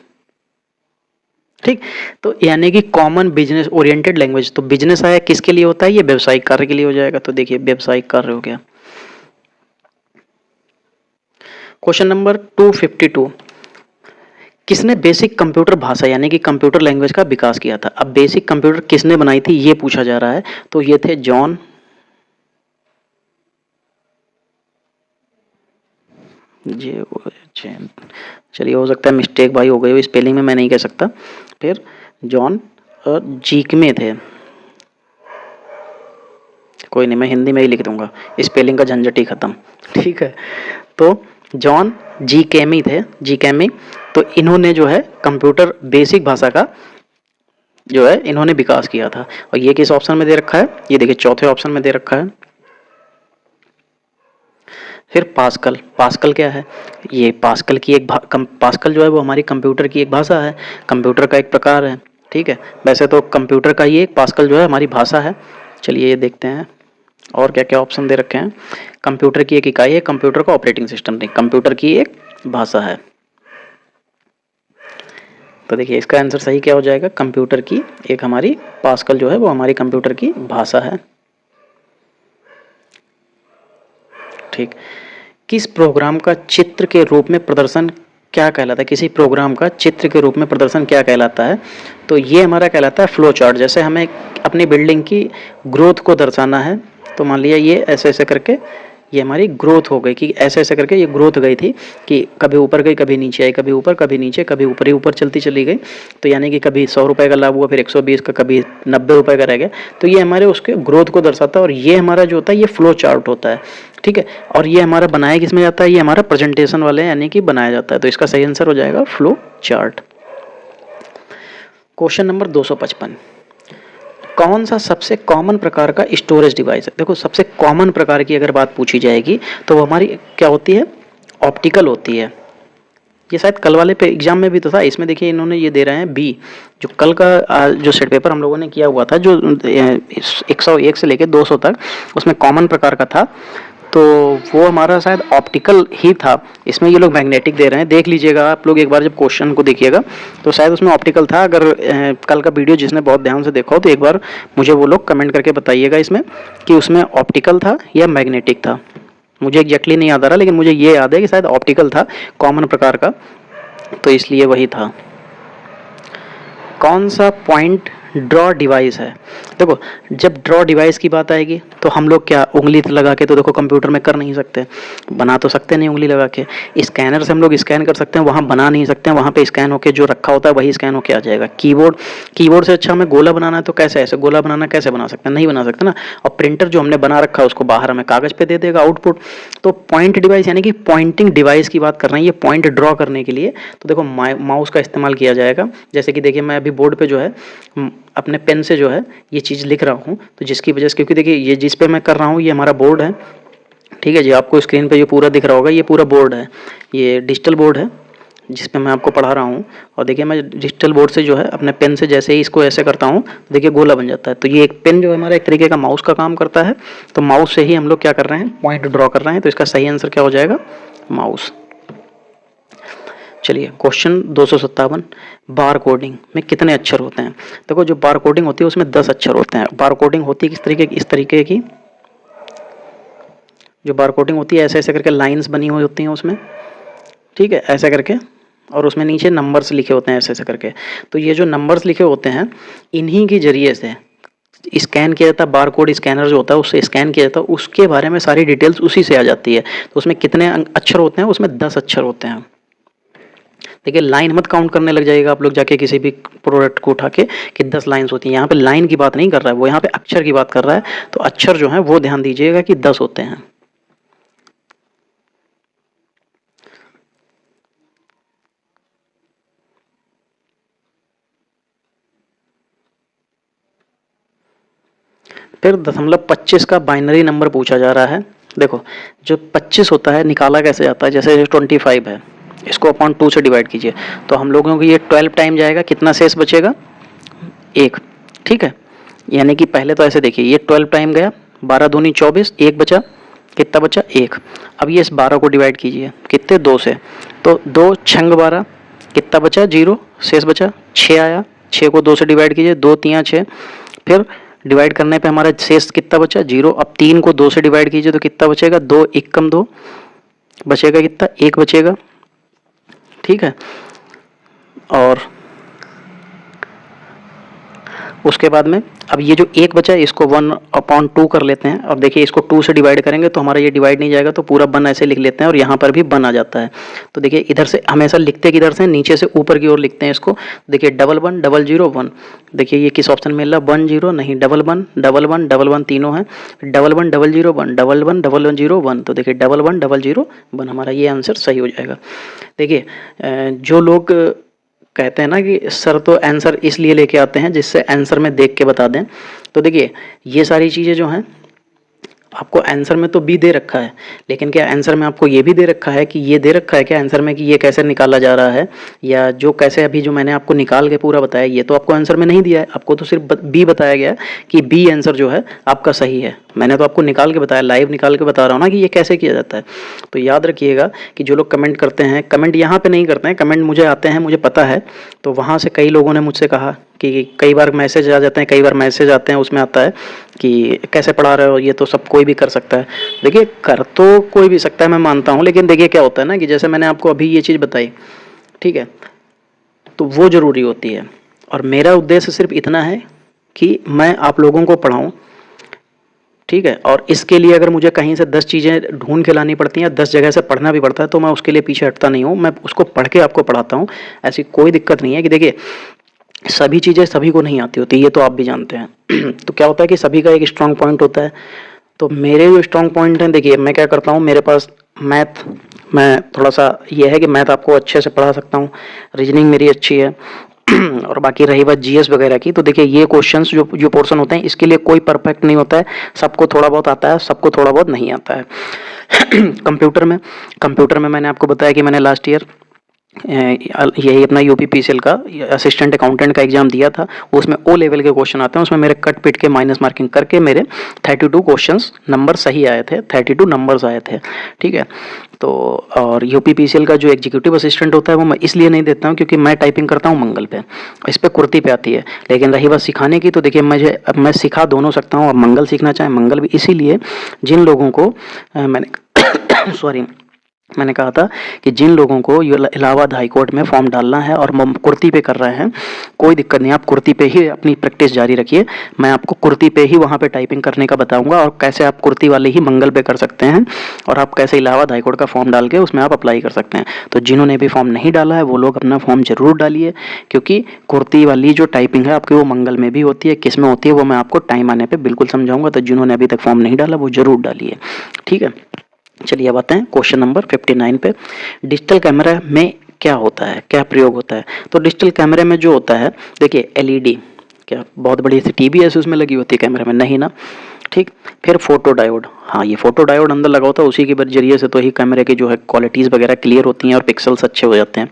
ठीक। तो यानी कि कॉमन बिजनेस ओरिएंटेड लैंग्वेज। तो बिजनेस आया किसके लिए होता है, ये व्यवसायिक कार्य के लिए हो जाएगा। तो देखिए व्यवसायिक कार्य हो गया। क्वेश्चन नंबर 252, किसने बेसिक कंप्यूटर भाषा यानी कि कंप्यूटर लैंग्वेज का विकास किया था। अब बेसिक कंप्यूटर किसने बनाई थी ये पूछा जा रहा है। तो ये थे जॉन जे, चलिए हो सकता है मिस्टेक भाई हो गई हो स्पेलिंग में, मैं नहीं कह सकता। फिर जॉन और जीकमे थे, कोई नहीं मैं हिंदी में ही लिख दूंगा, स्पेलिंग का झंझट ही खत्म, ठीक है। तो जॉन जी कैमी थे, जी कैमी। तो इन्होंने जो है कंप्यूटर बेसिक भाषा का जो है इन्होंने विकास किया था। और ये किस ऑप्शन में दे रखा है, ये देखिए चौथे ऑप्शन में दे रखा है। फिर पास्कल, पास्कल क्या है, ये पास्कल की एक पास्कल जो है वो हमारी कंप्यूटर की एक भाषा है, कंप्यूटर का एक प्रकार है, ठीक है। वैसे तो कंप्यूटर का ही एक पास्कल जो है हमारी भाषा है। चलिए ये देखते हैं और क्या क्या ऑप्शन दे रखे हैं। कंप्यूटर की एक इकाई है, कंप्यूटर का ऑपरेटिंग सिस्टम नहीं, कंप्यूटर की एक भाषा है। तो देखिए इसका आंसर सही क्या हो जाएगा, कंप्यूटर की एक हमारी पास्कल जो है वो हमारी कंप्यूटर की भाषा है, ठीक। किस प्रोग्राम का चित्र के रूप में प्रदर्शन क्या कहलाता है, किसी प्रोग्राम का चित्र के रूप में प्रदर्शन क्या कहलाता है? तो ये हमारा कहलाता है फ्लो चार्ट। जैसे हमें अपनी बिल्डिंग की ग्रोथ को दर्शाना है, तो मान लिया ये ऐसे ऐसे करके ये हमारी ग्रोथ हो गई, कि ऐसे ऐसे करके ये ग्रोथ गई थी कि कभी ऊपर गई, कभी नीचे आई, कभी ऊपर कभी नीचे, कभी ऊपर ही ऊपर चलती चली गई। तो यानी कि कभी 100 रुपये का लाभ हुआ, फिर 120 का, कभी 90 रुपये का रह गया। तो ये हमारे उसके ग्रोथ को दर्शाता है, और ये हमारा जो होता है ये फ्लो चार्ट होता है, ठीक है। और ये हमारा बनाया किस में जाता है, ये हमारा प्रेजेंटेशन वाले यानी कि बनाया जाता है। तो इसका सही आंसर हो जाएगा फ्लो चार्ट। क्वेश्चन नंबर 255, कौन सा सबसे कॉमन प्रकार का स्टोरेज डिवाइस है? देखो, सबसे कॉमन प्रकार की अगर बात पूछी जाएगी तो वो हमारी क्या होती है, ऑप्टिकल होती है। ये शायद कल वाले पे एग्जाम में भी तो था। इसमें देखिए इन्होंने ये दे रहे हैं बी, जो कल का जो सेट पेपर हम लोगों ने किया हुआ था, जो 101 से लेके 200 तक, उसमें कॉमन प्रकार का था, तो वो हमारा शायद ऑप्टिकल ही था। इसमें ये लोग मैग्नेटिक दे रहे हैं, देख लीजिएगा आप लोग एक बार जब क्वेश्चन को देखिएगा, तो शायद उसमें ऑप्टिकल था। अगर कल का वीडियो जिसने बहुत ध्यान से देखा हो तो एक बार मुझे वो लोग कमेंट करके बताइएगा इसमें कि उसमें ऑप्टिकल था या मैग्नेटिक था। मुझे एग्जैक्टली नहीं याद आ रहा, लेकिन मुझे ये याद है कि शायद ऑप्टिकल था कॉमन प्रकार का, तो इसलिए वही था। कौन सा पॉइंट ड्रॉ डिवाइस है? देखो, जब ड्रॉ डिवाइस की बात आएगी तो हम लोग क्या उंगली लगा के तो देखो कंप्यूटर में कर नहीं सकते, बना तो सकते नहीं उंगली लगा के। स्कैनर से हम लोग स्कैन कर सकते हैं, वहाँ बना नहीं सकते हैं, वहाँ पे स्कैन होके जो रखा होता है वही स्कैन होके आ जाएगा। कीबोर्ड से अच्छा हमें गोला बनाना है तो कैसे, ऐसे गोला बनाना कैसे बना सकते हैं, नहीं बना सकते ना। और प्रिंटर जो हमने बना रखा है उसको बाहर हमें कागज़ पे दे देगा आउटपुट। तो पॉइंट डिवाइस यानी कि पॉइंटिंग डिवाइस की बात कर रहे हैं, ये पॉइंट ड्रॉ करने के लिए तो देखो माउस का इस्तेमाल किया जाएगा। जैसे कि देखिए मैं अभी बोर्ड पे जो है अपने पेन से जो है ये चीज़ लिख रहा हूँ, तो जिसकी वजह से, क्योंकि देखिए ये जिस पे मैं कर रहा हूँ ये हमारा बोर्ड है, ठीक है जी, आपको स्क्रीन पे ये पूरा दिख रहा होगा, ये पूरा बोर्ड है, ये डिजिटल बोर्ड है जिस पे मैं आपको पढ़ा रहा हूँ। और देखिए मैं डिजिटल बोर्ड से जो है अपने पेन से जैसे ही इसको ऐसे करता हूँ देखिए गोला बन जाता है। तो ये एक पेन जो है हमारा एक तरीके का माउस का काम करता है। तो माउस से ही हम लोग क्या कर रहे हैं, पॉइंट ड्रॉ कर रहे हैं। तो इसका सही आंसर क्या हो जाएगा, माउस। चलिए क्वेश्चन 257, बार कोडिंग में कितने अक्षर होते हैं? देखो, जो बार कोडिंग होती है उसमें 10 अक्षर होते हैं। बार कोडिंग होती है किस तरीके की, इस तरीके की जो बार कोडिंग होती है ऐसे ऐसे करके लाइंस बनी हुई होती हैं उसमें, ठीक है, ऐसे करके, और उसमें नीचे नंबर्स लिखे होते हैं ऐसे ऐसे करके। तो ये जो नंबर्स लिखे होते हैं इन्हीं के जरिए से स्कैन किया जाता है। बार कोड स्कैनर जो होता है उससे स्कैन किया जाता है, उसके बारे में सारी डिटेल्स उसी से आ जाती है। तो उसमें कितने अक्षर होते हैं, उसमें 10 अक्षर होते हैं। देखिए, लाइन मत काउंट करने लग जाइएगा आप लोग जाके किसी भी प्रोडक्ट को उठा के कि 10 लाइन्स होती हैं। यहाँ पे लाइन की बात नहीं कर रहा है वो, यहाँ पे अक्षर की बात कर रहा है। तो अक्षर जो है वो ध्यान दीजिएगा कि 10 होते हैं। फिर 0.25 का बाइनरी नंबर पूछा जा रहा है। देखो, जो 25 होता है निकाला कैसे जाता है, जैसे 25 है, इसको अपॉन 2 से डिवाइड कीजिए तो हम लोगों को ये 12 टाइम जाएगा, कितना शेष बचेगा, 1, ठीक है। यानी कि पहले तो ऐसे देखिए, ये 12 टाइम गया, 12 दूनी 24, 1 बचा, कितना बचा, 1। अब ये इस 12 को डिवाइड कीजिए कितने, 2 से, तो 2 छंग 12, कितना बचा, 0, शेष बचा 6 आया। 6 को 2 से डिवाइड कीजिए, 2 3 6, फिर डिवाइड करने पे हमारा शेष कितना बचा, 0। अब 3 को 2 से डिवाइड कीजिए तो कितना बचेगा, 2 1 कम 2, बचेगा कितना, 1 बचेगा, ठीक है। और उसके बाद में अब ये जो 1 बचा है इसको 1/2 कर लेते हैं। अब देखिए इसको 2 से डिवाइड करेंगे तो हमारा ये डिवाइड नहीं जाएगा, तो पूरा 1 ऐसे लिख लेते हैं, और यहाँ पर भी 1 आ जाता है। तो देखिए इधर से हमेशा लिखते किधर से, नीचे से ऊपर की ओर लिखते हैं इसको। देखिए 11 00 1, देखिए ये किस ऑप्शन में मिल रहा, 1 0 नहीं, 11 11 11 तीनों है, 11 00 1, 11 00 1। तो देखिए 11 00 1 हमारा ये आंसर सही हो जाएगा। देखिए जो लोग कहते हैं ना कि सर तो आंसर इसलिए लेके आते हैं जिससे आंसर में देख के बता दें, तो देखिए ये सारी चीज़ें जो हैं आपको आंसर में तो बी दे रखा है, लेकिन क्या आंसर में आपको ये भी दे रखा है कि ये दे रखा है क्या आंसर में कि ये कैसे निकाला जा रहा है, या जो कैसे अभी जो मैंने आपको निकाल के पूरा बताया ये तो आपको आंसर में नहीं दिया है, आपको तो सिर्फ बी बताया गया है कि बी आंसर जो है आपका सही है। मैंने तो आपको निकाल के बताया, लाइव निकाल के बता रहा हूँ ना कि ये कैसे किया जाता है। तो याद रखिएगा कि जो लोग कमेंट करते हैं, कमेंट यहाँ पे नहीं करते हैं, कमेंट मुझे आते हैं, मुझे पता है। तो वहाँ से कई लोगों ने मुझसे कहा कि कई बार मैसेज आ जाते हैं, कई बार मैसेज आते हैं उसमें आता है कि कैसे पढ़ा रहे हो, ये तो सब कोई भी कर सकता है। देखिए कर तो कोई भी सकता है, मैं मानता हूँ, लेकिन देखिए क्या होता है ना कि जैसे मैंने आपको अभी ये चीज़ बताई ठीक है, तो वो ज़रूरी होती है। और मेरा उद्देश्य सिर्फ इतना है कि मैं आप लोगों को पढ़ाऊँ, ठीक है। और इसके लिए अगर मुझे कहीं से 10 चीज़ें ढूंढ के लानी पड़ती हैं, 10 जगह से पढ़ना भी पड़ता है, तो मैं उसके लिए पीछे हटता नहीं हूँ, मैं उसको पढ़ के आपको पढ़ाता हूँ। ऐसी कोई दिक्कत नहीं है कि देखिए सभी चीज़ें सभी को नहीं आती होती, ये तो आप भी जानते हैं। तो क्या होता है कि सभी का एक स्ट्रांग पॉइंट होता है। तो मेरे जो स्ट्रांग पॉइंट हैं, देखिए मैं क्या करता हूँ, मेरे पास मैथ, मैं थोड़ा सा ये है कि मैथ आपको अच्छे से पढ़ा सकता हूँ, रीजनिंग मेरी अच्छी है। और बाकी रही बात जीएस वगैरह की, तो देखिए ये क्वेश्चंस जो जो पोर्शन होते हैं, इसके लिए कोई परफेक्ट नहीं होता है, सबको थोड़ा बहुत आता है, सबको थोड़ा बहुत नहीं आता है। कंप्यूटर में मैंने आपको बताया कि मैंने लास्ट ईयर यही अपना यूपीपीसीएल का असिस्टेंट अकाउंटेंट का एग्जाम दिया था। उसमें ओ लेवल के क्वेश्चन आते हैं, उसमें मेरे कट पिट के माइनस मार्किंग करके मेरे 32 क्वेश्चंस नंबर सही आए थे, 32 नंबर्स आए थे, ठीक है। तो और यूपीपीसीएल का जो एग्जीक्यूटिव असिस्टेंट होता है वो मैं इसलिए नहीं देता हूँ क्योंकि मैं टाइपिंग करता हूँ मंगल पे, इस पर कुर्ती पे आती है। लेकिन रही बात सिखाने की, तो देखिए मैं सिखा दोनों सकता हूँ, और मंगल सीखना चाहें मंगल भी। इसीलिए जिन लोगों को मैंने सॉरी मैंने कहा था कि जिन लोगों को इलाहाबाद हाई कोर्ट में फॉर्म डालना है और कुर्ती पे कर रहे हैं, कोई दिक्कत नहीं, आप कुर्ती पे ही अपनी प्रैक्टिस जारी रखिए। मैं आपको कुर्ती पे ही वहाँ पे टाइपिंग करने का बताऊंगा, और कैसे आप कुर्ती वाले ही मंगल पे कर सकते हैं, और आप कैसे इलाहाबाद हाई कोर्ट का फॉर्म डाल के उसमें आप अप्लाई कर सकते हैं। तो जिन्होंने भी फॉर्म नहीं डाला है वो लोग अपना फॉर्म जरूर डालिए, क्योंकि कुर्ती वाली जो टाइपिंग है आपकी वो मंगल में भी होती है, किस में होती है वो मैं आपको टाइम आने पर बिल्कुल समझाऊंगा। तो जिन्होंने अभी तक फॉर्म नहीं डाला वो जरूर डालिए, ठीक है। चलिए अब आते हैं क्वेश्चन नंबर 59 पे। डिजिटल कैमरा में क्या होता है, क्या प्रयोग होता है? तो डिजिटल कैमरे में जो होता है, देखिए एलईडी, क्या बहुत बड़ी सी टीवी ऐसे उसमें लगी होती है कैमरे में? नहीं ना, ठीक। फिर फोटो डायोड, हाँ ये फोटो डायोड अंदर लगा होता है, उसी के जरिए से तो ही कैमरे की जो है क्वालिटीज़ वगैरह क्लियर होती हैं और पिक्सल्स अच्छे हो जाते हैं।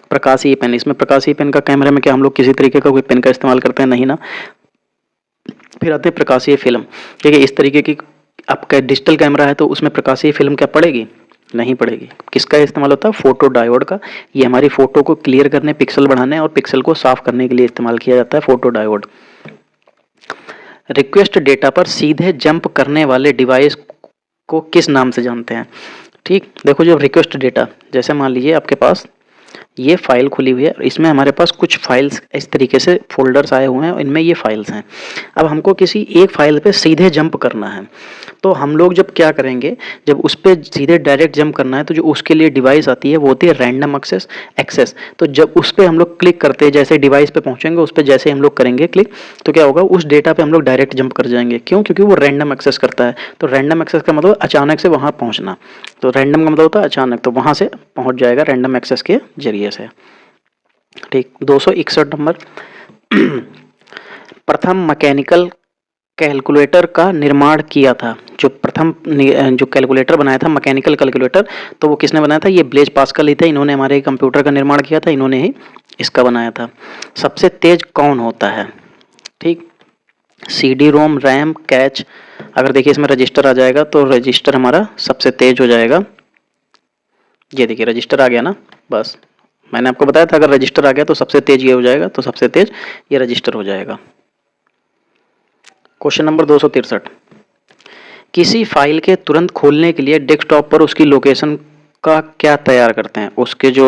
प्रकाशीय पेन, इसमें प्रकाशीय पेन का कैमरे में क्या हम लोग किसी तरीके का कोई पेन का इस्तेमाल करते हैं? नहीं ना। फिर आते हैं प्रकाशीय फिल्म, ठीक है। इस तरीके की आपका डिजिटल कैमरा है तो उसमें प्रकाशीय फिल्म क्या पड़ेगी? नहीं पड़ेगी। किसका इस्तेमाल होता है? फोटो डायोड का। ये हमारी फोटो को क्लियर करने, पिक्सल बढ़ाने और पिक्सल को साफ करने के लिए इस्तेमाल किया जाता है फोटो डायोड। रिक्वेस्ट डेटा पर सीधे जंप करने वाले डिवाइस को किस नाम से जानते हैं? ठीक, देखो जो रिक्वेस्ट डेटा, जैसे मान लीजिए आपके पास ये फाइल खुली हुई है, इसमें हमारे पास कुछ फाइल्स इस तरीके से फोल्डर्स आए हुए हैं, इनमें ये फाइल्स हैं। अब हमको किसी एक फाइल पे सीधे जंप करना है, तो हम लोग जब क्या करेंगे, जब उस पर सीधे डायरेक्ट जंप करना है तो जो उसके लिए डिवाइस आती है वो होती है रैंडम एक्सेस। तो जब उस पर हम लोग क्लिक करते हैं, जैसे डिवाइस पे पहुंचेंगे उस पर जैसे हम लोग करेंगे क्लिक, तो क्या होगा, उस डेटा पे हम लोग डायरेक्ट जंप कर जाएंगे। क्यों? क्योंकि वो रैंडम एक्सेस करता है। तो रैंडम एक्सेस का मतलब अचानक से वहाँ पहुँचना, तो रैंडम का मतलब होता है अचानक, तो वहाँ से पहुँच जाएगा रैंडम एक्सेस के जरिए से, ठीक। 261 नंबर। प्रथम मैकेनिकल कैलकुलेटर का निर्माण किया था, जो प्रथम जो कैलकुलेटर बनाया था मैकेनिकल कैलकुलेटर, तो वो किसने बनाया था? ये ब्लेज पास्कल ही थे, इन्होंने हमारे कंप्यूटर का निर्माण किया था, इन्होंने ही इसका बनाया था। सबसे तेज कौन होता है? ठीक, सीडी रोम, रैम, कैच। अगर देखिए इसमें रजिस्टर आ जाएगा तो रजिस्टर हमारा सबसे तेज हो जाएगा। ये देखिए रजिस्टर आ गया ना, बस मैंने आपको बताया था अगर रजिस्टर आ गया तो सबसे तेज ये हो जाएगा, तो सबसे तेज ये रजिस्टर हो जाएगा। Question number 263। किसी फाइल के तुरंत खोलने के लिए डेस्कटॉप पर उसकी लोकेशन का क्या तैयार करते हैं? उसके जो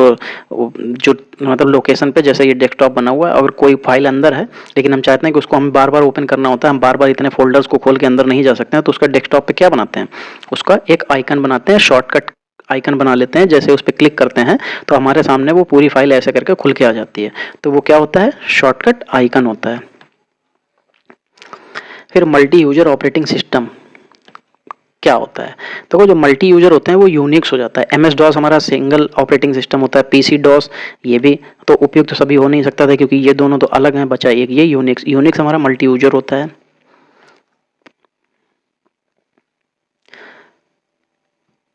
मतलब लोकेशन पे, जैसे ये डेस्कटॉप बना हुआ है, अगर कोई फाइल अंदर है लेकिन हम चाहते हैं कि उसको हम बार बार ओपन करना होता है, हम बार बार इतने फोल्डर्स को खोल के अंदर नहीं जा सकते हैं, तो उसका डेस्कटॉप पे क्या बनाते हैं? उसका एक आइकन बनाते हैं, शॉर्टकट आइकन बना लेते हैं। जैसे उस पर क्लिक करते हैं तो हमारे सामने वो पूरी फाइल ऐसे करके खुल के आ जाती है, तो वो क्या होता है? शॉर्टकट आइकन होता है। फिर मल्टी यूजर ऑपरेटिंग सिस्टम क्या होता है? तो जो मल्टी यूजर होते हैं वो यूनिक्स हो जाता है। एमएस डॉस हमारा सिंगल ऑपरेटिंग सिस्टम होता है, पीसी डॉस ये भी तो उपयुक्त तो सभी हो नहीं सकता था क्योंकि ये दोनों तो अलग हैं, बचा एक ये यूनिक्स। यूनिक्स हमारा मल्टी यूजर होता है।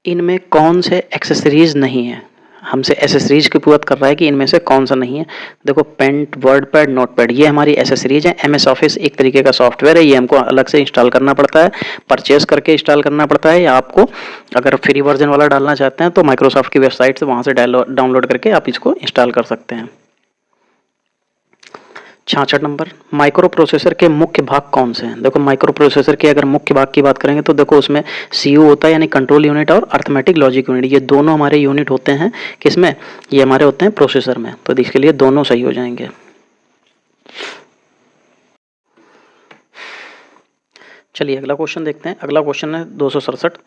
इनमें कौन से एक्सेसरीज नहीं है? हमसे एसेसरीज की पूछत कर रहा है कि इनमें से कौन सा नहीं है। देखो paint, word pad, note pad, ये हमारी एसेसरीज है। एमएस ऑफिस एक तरीके का सॉफ्टवेयर है, ये हमको अलग से इंस्टॉल करना पड़ता है, परचेज करके इंस्टॉल करना पड़ता है, या आपको अगर फ्री वर्जन वाला डालना चाहते हैं तो माइक्रोसॉफ्ट की वेबसाइट से वहाँ से डाउनलोड करके आप इसको इंस्टॉल कर सकते हैं। 66 नंबर, माइक्रो प्रोसेसर के मुख्य भाग कौन से हैं? देखो माइक्रो प्रोसेसर के अगर मुख्य भाग की बात करेंगे तो देखो उसमें सीयू होता है यानी कंट्रोल यूनिट और अर्थमेटिक लॉजिक यूनिट, ये दोनों हमारे यूनिट होते हैं किसमें, ये हमारे होते हैं प्रोसेसर में, तो इसके लिए दोनों सही हो जाएंगे। चलिए अगला क्वेश्चन देखते हैं। अगला क्वेश्चन है 267।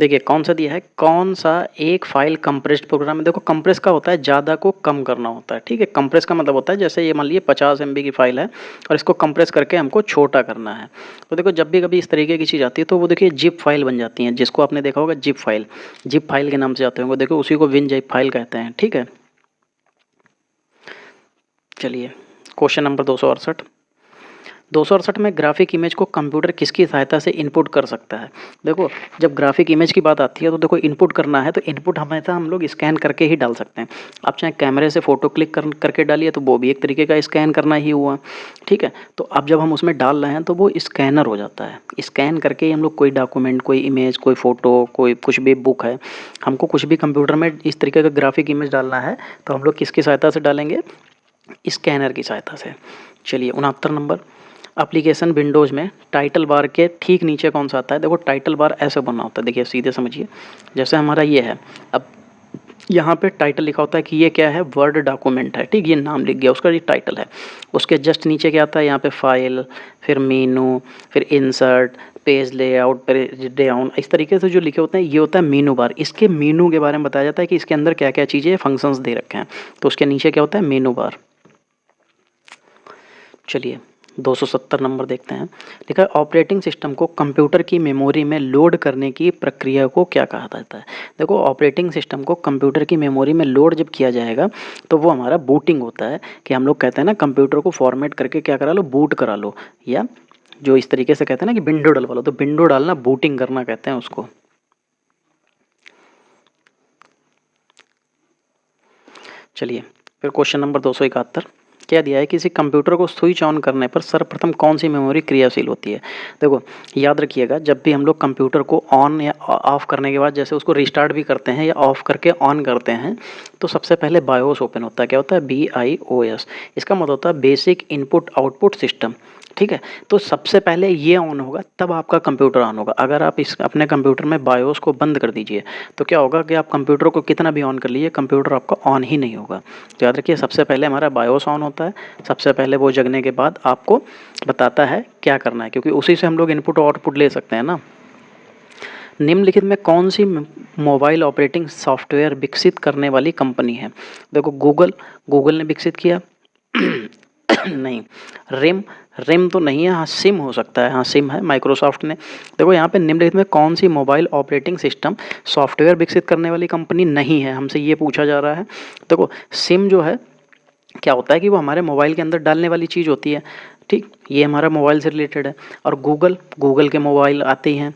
देखिए कौन सा दिया है, कौन सा एक फाइल कंप्रेस्ड प्रोग्राम है। देखो कंप्रेस का होता है ज़्यादा को कम करना होता है, ठीक है। कंप्रेस का मतलब होता है जैसे ये मान लीजिए 50 MB की फाइल है और इसको कंप्रेस करके हमको छोटा करना है। तो देखो जब भी कभी इस तरीके की चीज़ आती है तो वो देखिए जिप फाइल बन जाती हैं, जिसको आपने देखा होगा जिप फाइल के नाम से आते होंगे, देखो उसी को विन जिप फाइल कहते हैं, ठीक है। चलिए क्वेश्चन नंबर 268 में ग्राफिक इमेज को कंप्यूटर किसकी सहायता से इनपुट कर सकता है। देखो जब ग्राफिक इमेज की बात आती है तो देखो इनपुट करना है तो इनपुट हमेशा हम लोग स्कैन करके ही डाल सकते हैं। आप चाहे कैमरे से फ़ोटो क्लिक करके डालिए तो वो भी एक तरीके का स्कैन करना ही हुआ, ठीक है। तो अब जब हम उसमें डाल रहे हैं तो वो स्कैनर हो जाता है, स्कैन करके ही हम लोग कोई डॉक्यूमेंट, कोई इमेज, कोई फ़ोटो, कोई कुछ भी बुक है, हमको कुछ भी कंप्यूटर में इस तरीके का ग्राफिक इमेज डालना है तो हम लोग किसकी सहायता से डालेंगे, स्कैनर की सहायता से। चलिए 69 नंबर, एप्लीकेशन विंडोज़ में टाइटल बार के ठीक नीचे कौन सा आता है। देखो टाइटल बार ऐसे बना होता है, देखिए सीधे समझिए, जैसे हमारा ये है, अब यहाँ पे टाइटल लिखा होता है कि ये क्या है, वर्ड डॉक्यूमेंट है, ठीक, ये नाम लिख गया उसका, ये टाइटल है। उसके जस्ट नीचे क्या आता है, यहाँ पे फाइल, फिर मीनू, फिर insert, page layout, page down, इस तरीके से जो लिखे होते हैं ये होता है मीनू बार। इसके मीनू के बारे में बताया जाता है कि इसके अंदर क्या क्या चीज़ें फंक्शंस दे रखे हैं, तो उसके नीचे क्या होता है, मीनू बार। चलिए 270 नंबर देखते हैं। लिखा है ऑपरेटिंग सिस्टम को कंप्यूटर की मेमोरी में लोड करने की प्रक्रिया को क्या कहा जाता है। देखो ऑपरेटिंग सिस्टम को कंप्यूटर की मेमोरी में लोड जब किया जाएगा तो वो हमारा बूटिंग होता है, कि हम लोग कहते हैं ना कंप्यूटर को फॉर्मेट करके क्या करा लो, बूट करा लो, या जो इस तरीके से कहते हैं ना कि विंडो डलवा लो, तो विंडो डालना बूटिंग करना कहते हैं उसको। चलिए फिर क्वेश्चन नंबर 271 क्या दिया है, किसी कंप्यूटर को स्विच ऑन करने पर सर्वप्रथम कौन सी मेमोरी क्रियाशील होती है। देखो याद रखिएगा जब भी हम लोग कंप्यूटर को ऑन या ऑफ करने के बाद जैसे उसको रिस्टार्ट भी करते हैं या ऑफ करके ऑन करते हैं तो सबसे पहले बायोस ओपन होता है। क्या होता है, BIOS, इसका मतलब होता है बेसिक इनपुट आउटपुट सिस्टम, ठीक है। तो सबसे पहले ये ऑन होगा तब आपका कंप्यूटर ऑन होगा। अगर आप इस अपने कंप्यूटर में बायोस को बंद कर दीजिए तो क्या होगा कि आप कंप्यूटर को कितना भी ऑन कर लीजिए कंप्यूटर आपका ऑन ही नहीं होगा। तो याद रखिए सबसे पहले हमारा बायोस ऑन होता है, सबसे पहले वो जगने के बाद आपको बताता है क्या करना है, क्योंकि उसी से हम लोग इनपुट और आउटपुट ले सकते हैं ना। निम्नलिखित में कौन सी मोबाइल ऑपरेटिंग सॉफ्टवेयर विकसित करने वाली कंपनी है। देखो गूगल ने विकसित किया नहीं, रिम तो नहीं है, हाँ सिम हो सकता है, हाँ सिम है, माइक्रोसॉफ्ट ने। देखो यहाँ पे निम्नलिखित में कौन सी मोबाइल ऑपरेटिंग सिस्टम सॉफ्टवेयर विकसित करने वाली कंपनी नहीं है, हमसे ये पूछा जा रहा है। देखो सिम जो है क्या होता है कि वो हमारे मोबाइल के अंदर डालने वाली चीज़ होती है, ठीक, ये हमारा मोबाइल से रिलेटेड है। और गूगल के मोबाइल आते ही हैं।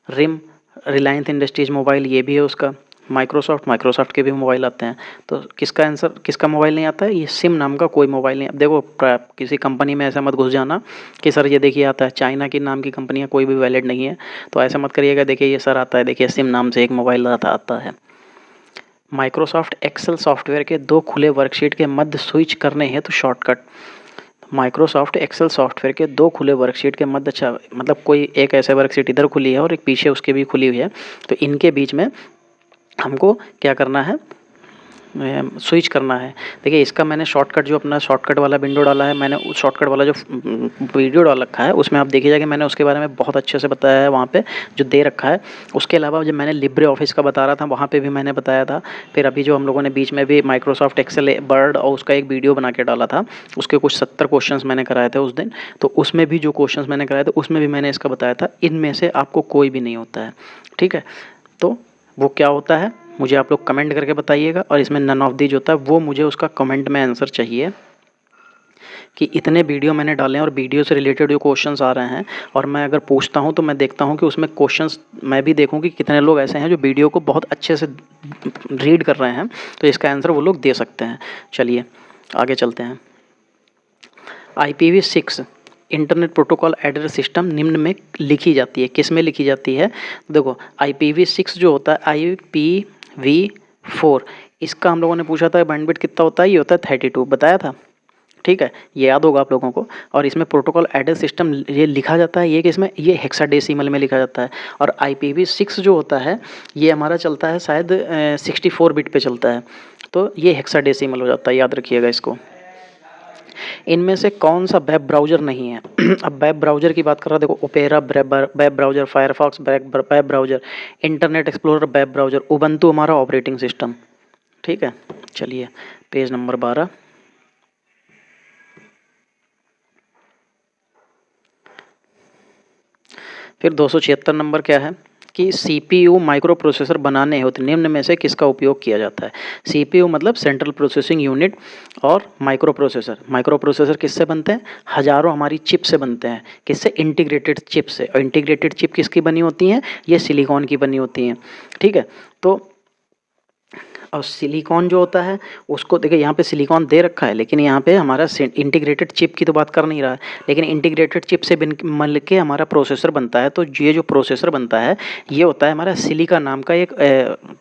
रिम रिलायंस इंडस्ट्रीज मोबाइल ये भी है उसका। माइक्रोसॉफ्ट के भी मोबाइल आते हैं। तो किसका आंसर, किसका मोबाइल नहीं आता है, ये सिम नाम का कोई मोबाइल नहीं। अब देखो किसी कंपनी में ऐसा मत घुस जाना कि सर ये देखिए आता है, चाइना की नाम की कंपनियाँ कोई भी वैलिड नहीं है, तो ऐसा मत करिएगा देखिए ये सर आता है, देखिए सिम नाम से एक मोबाइल आता है। माइक्रोसॉफ्ट एक्सेल सॉफ्टवेयर के दो खुले वर्कशीट के मध्य स्विच करने हेतु शॉर्टकट। माइक्रोसॉफ्ट एक्सेल सॉफ्टवेयर के दो खुले वर्कशीट के मध्य, अच्छा मतलब कोई एक ऐसे वर्कशीट इधर खुली है और एक पीछे उसके भी खुली हुई है, तो इनके बीच में हमको क्या करना है, स्विच करना है। देखिए इसका मैंने शॉर्टकट जो अपना शॉर्टकट वाला विंडो डाला है, मैंने उस शॉर्टकट वाला जो वीडियो डाल रखा है उसमें आप देखिएगा कि मैंने उसके बारे में बहुत अच्छे से बताया है वहाँ पे जो दे रखा है। उसके अलावा जब मैंने लिब्रे ऑफिस का बता रहा था वहाँ पे भी मैंने बताया था। फिर अभी जो हम लोगों ने बीच में भी माइक्रोसॉफ्ट एक्सेल वर्ड और उसका एक वीडियो बना के डाला था, उसके कुछ 70 क्वेश्चन मैंने कराए थे उस दिन, तो उसमें भी जो क्वेश्चन मैंने कराए थे उसमें भी मैंने इसका बताया था। इनमें से आपको कोई भी नहीं होता है, ठीक है। तो वो क्या होता है मुझे आप लोग कमेंट करके बताइएगा, और इसमें नन ऑफ दीज होता है वो मुझे उसका कमेंट में आंसर चाहिए कि इतने वीडियो मैंने डाले हैं और वीडियो से रिलेटेड जो क्वेश्चंस आ रहे हैं, और मैं अगर पूछता हूं तो मैं देखता हूं कि उसमें क्वेश्चंस मैं भी देखूं कि कितने लोग ऐसे हैं जो वीडियो को बहुत अच्छे से रीड कर रहे हैं, तो इसका आंसर वो लोग दे सकते हैं। चलिए आगे चलते हैं। IPv6 internet protocol address system निम्न में लिखी जाती है, किस में लिखी जाती है। देखो IPv6 जो होता है IPv4, इसका हम लोगों ने पूछा था बैंडविड्थ कितना होता है, ये होता है 32, बताया था, ठीक है, ये याद होगा आप लोगों को। और इसमें प्रोटोकॉल एड्रेस सिस्टम ये लिखा जाता है, ये कि इसमें ये हेक्साडेसिमल में लिखा जाता है। और IPv6 जो होता है ये हमारा चलता है शायद 64 बिट पे चलता है, तो ये हेक्साडेसिमल हो जाता है, याद रखिएगा इसको। इनमें से कौन सा वेब ब्राउज़र नहीं है? अब वेब ब्राउज़र की बात कर रहा, देखो opera web browser, Firefox web browser, internet explorer web browser, Ubuntu हमारा ऑपरेटिंग सिस्टम। ठीक है, चलिए पेज नंबर 12। फिर 276 नंबर क्या है कि CPU माइक्रो प्रोसेसर बनाने हेतु निम्न में से किसका उपयोग किया जाता है? CPU मतलब सेंट्रल प्रोसेसिंग यूनिट, और माइक्रो प्रोसेसर किससे बनते हैं? हज़ारों हमारी चिप से बनते हैं। किससे? इंटीग्रेटेड चिप से। और इंटीग्रेटेड चिप किसकी बनी होती हैं? ये सिलिकॉन की बनी होती हैं। ठीक है, तो और सिलिकॉन जो होता है उसको देखिए, यहाँ पे सिलिकॉन दे रखा है, लेकिन यहाँ पे हमारा इंटीग्रेटेड चिप की तो बात कर नहीं रहा है, लेकिन इंटीग्रेटेड चिप से मिल के हमारा प्रोसेसर बनता है। तो ये जो प्रोसेसर बनता है ये होता है हमारा सिलिका नाम का एक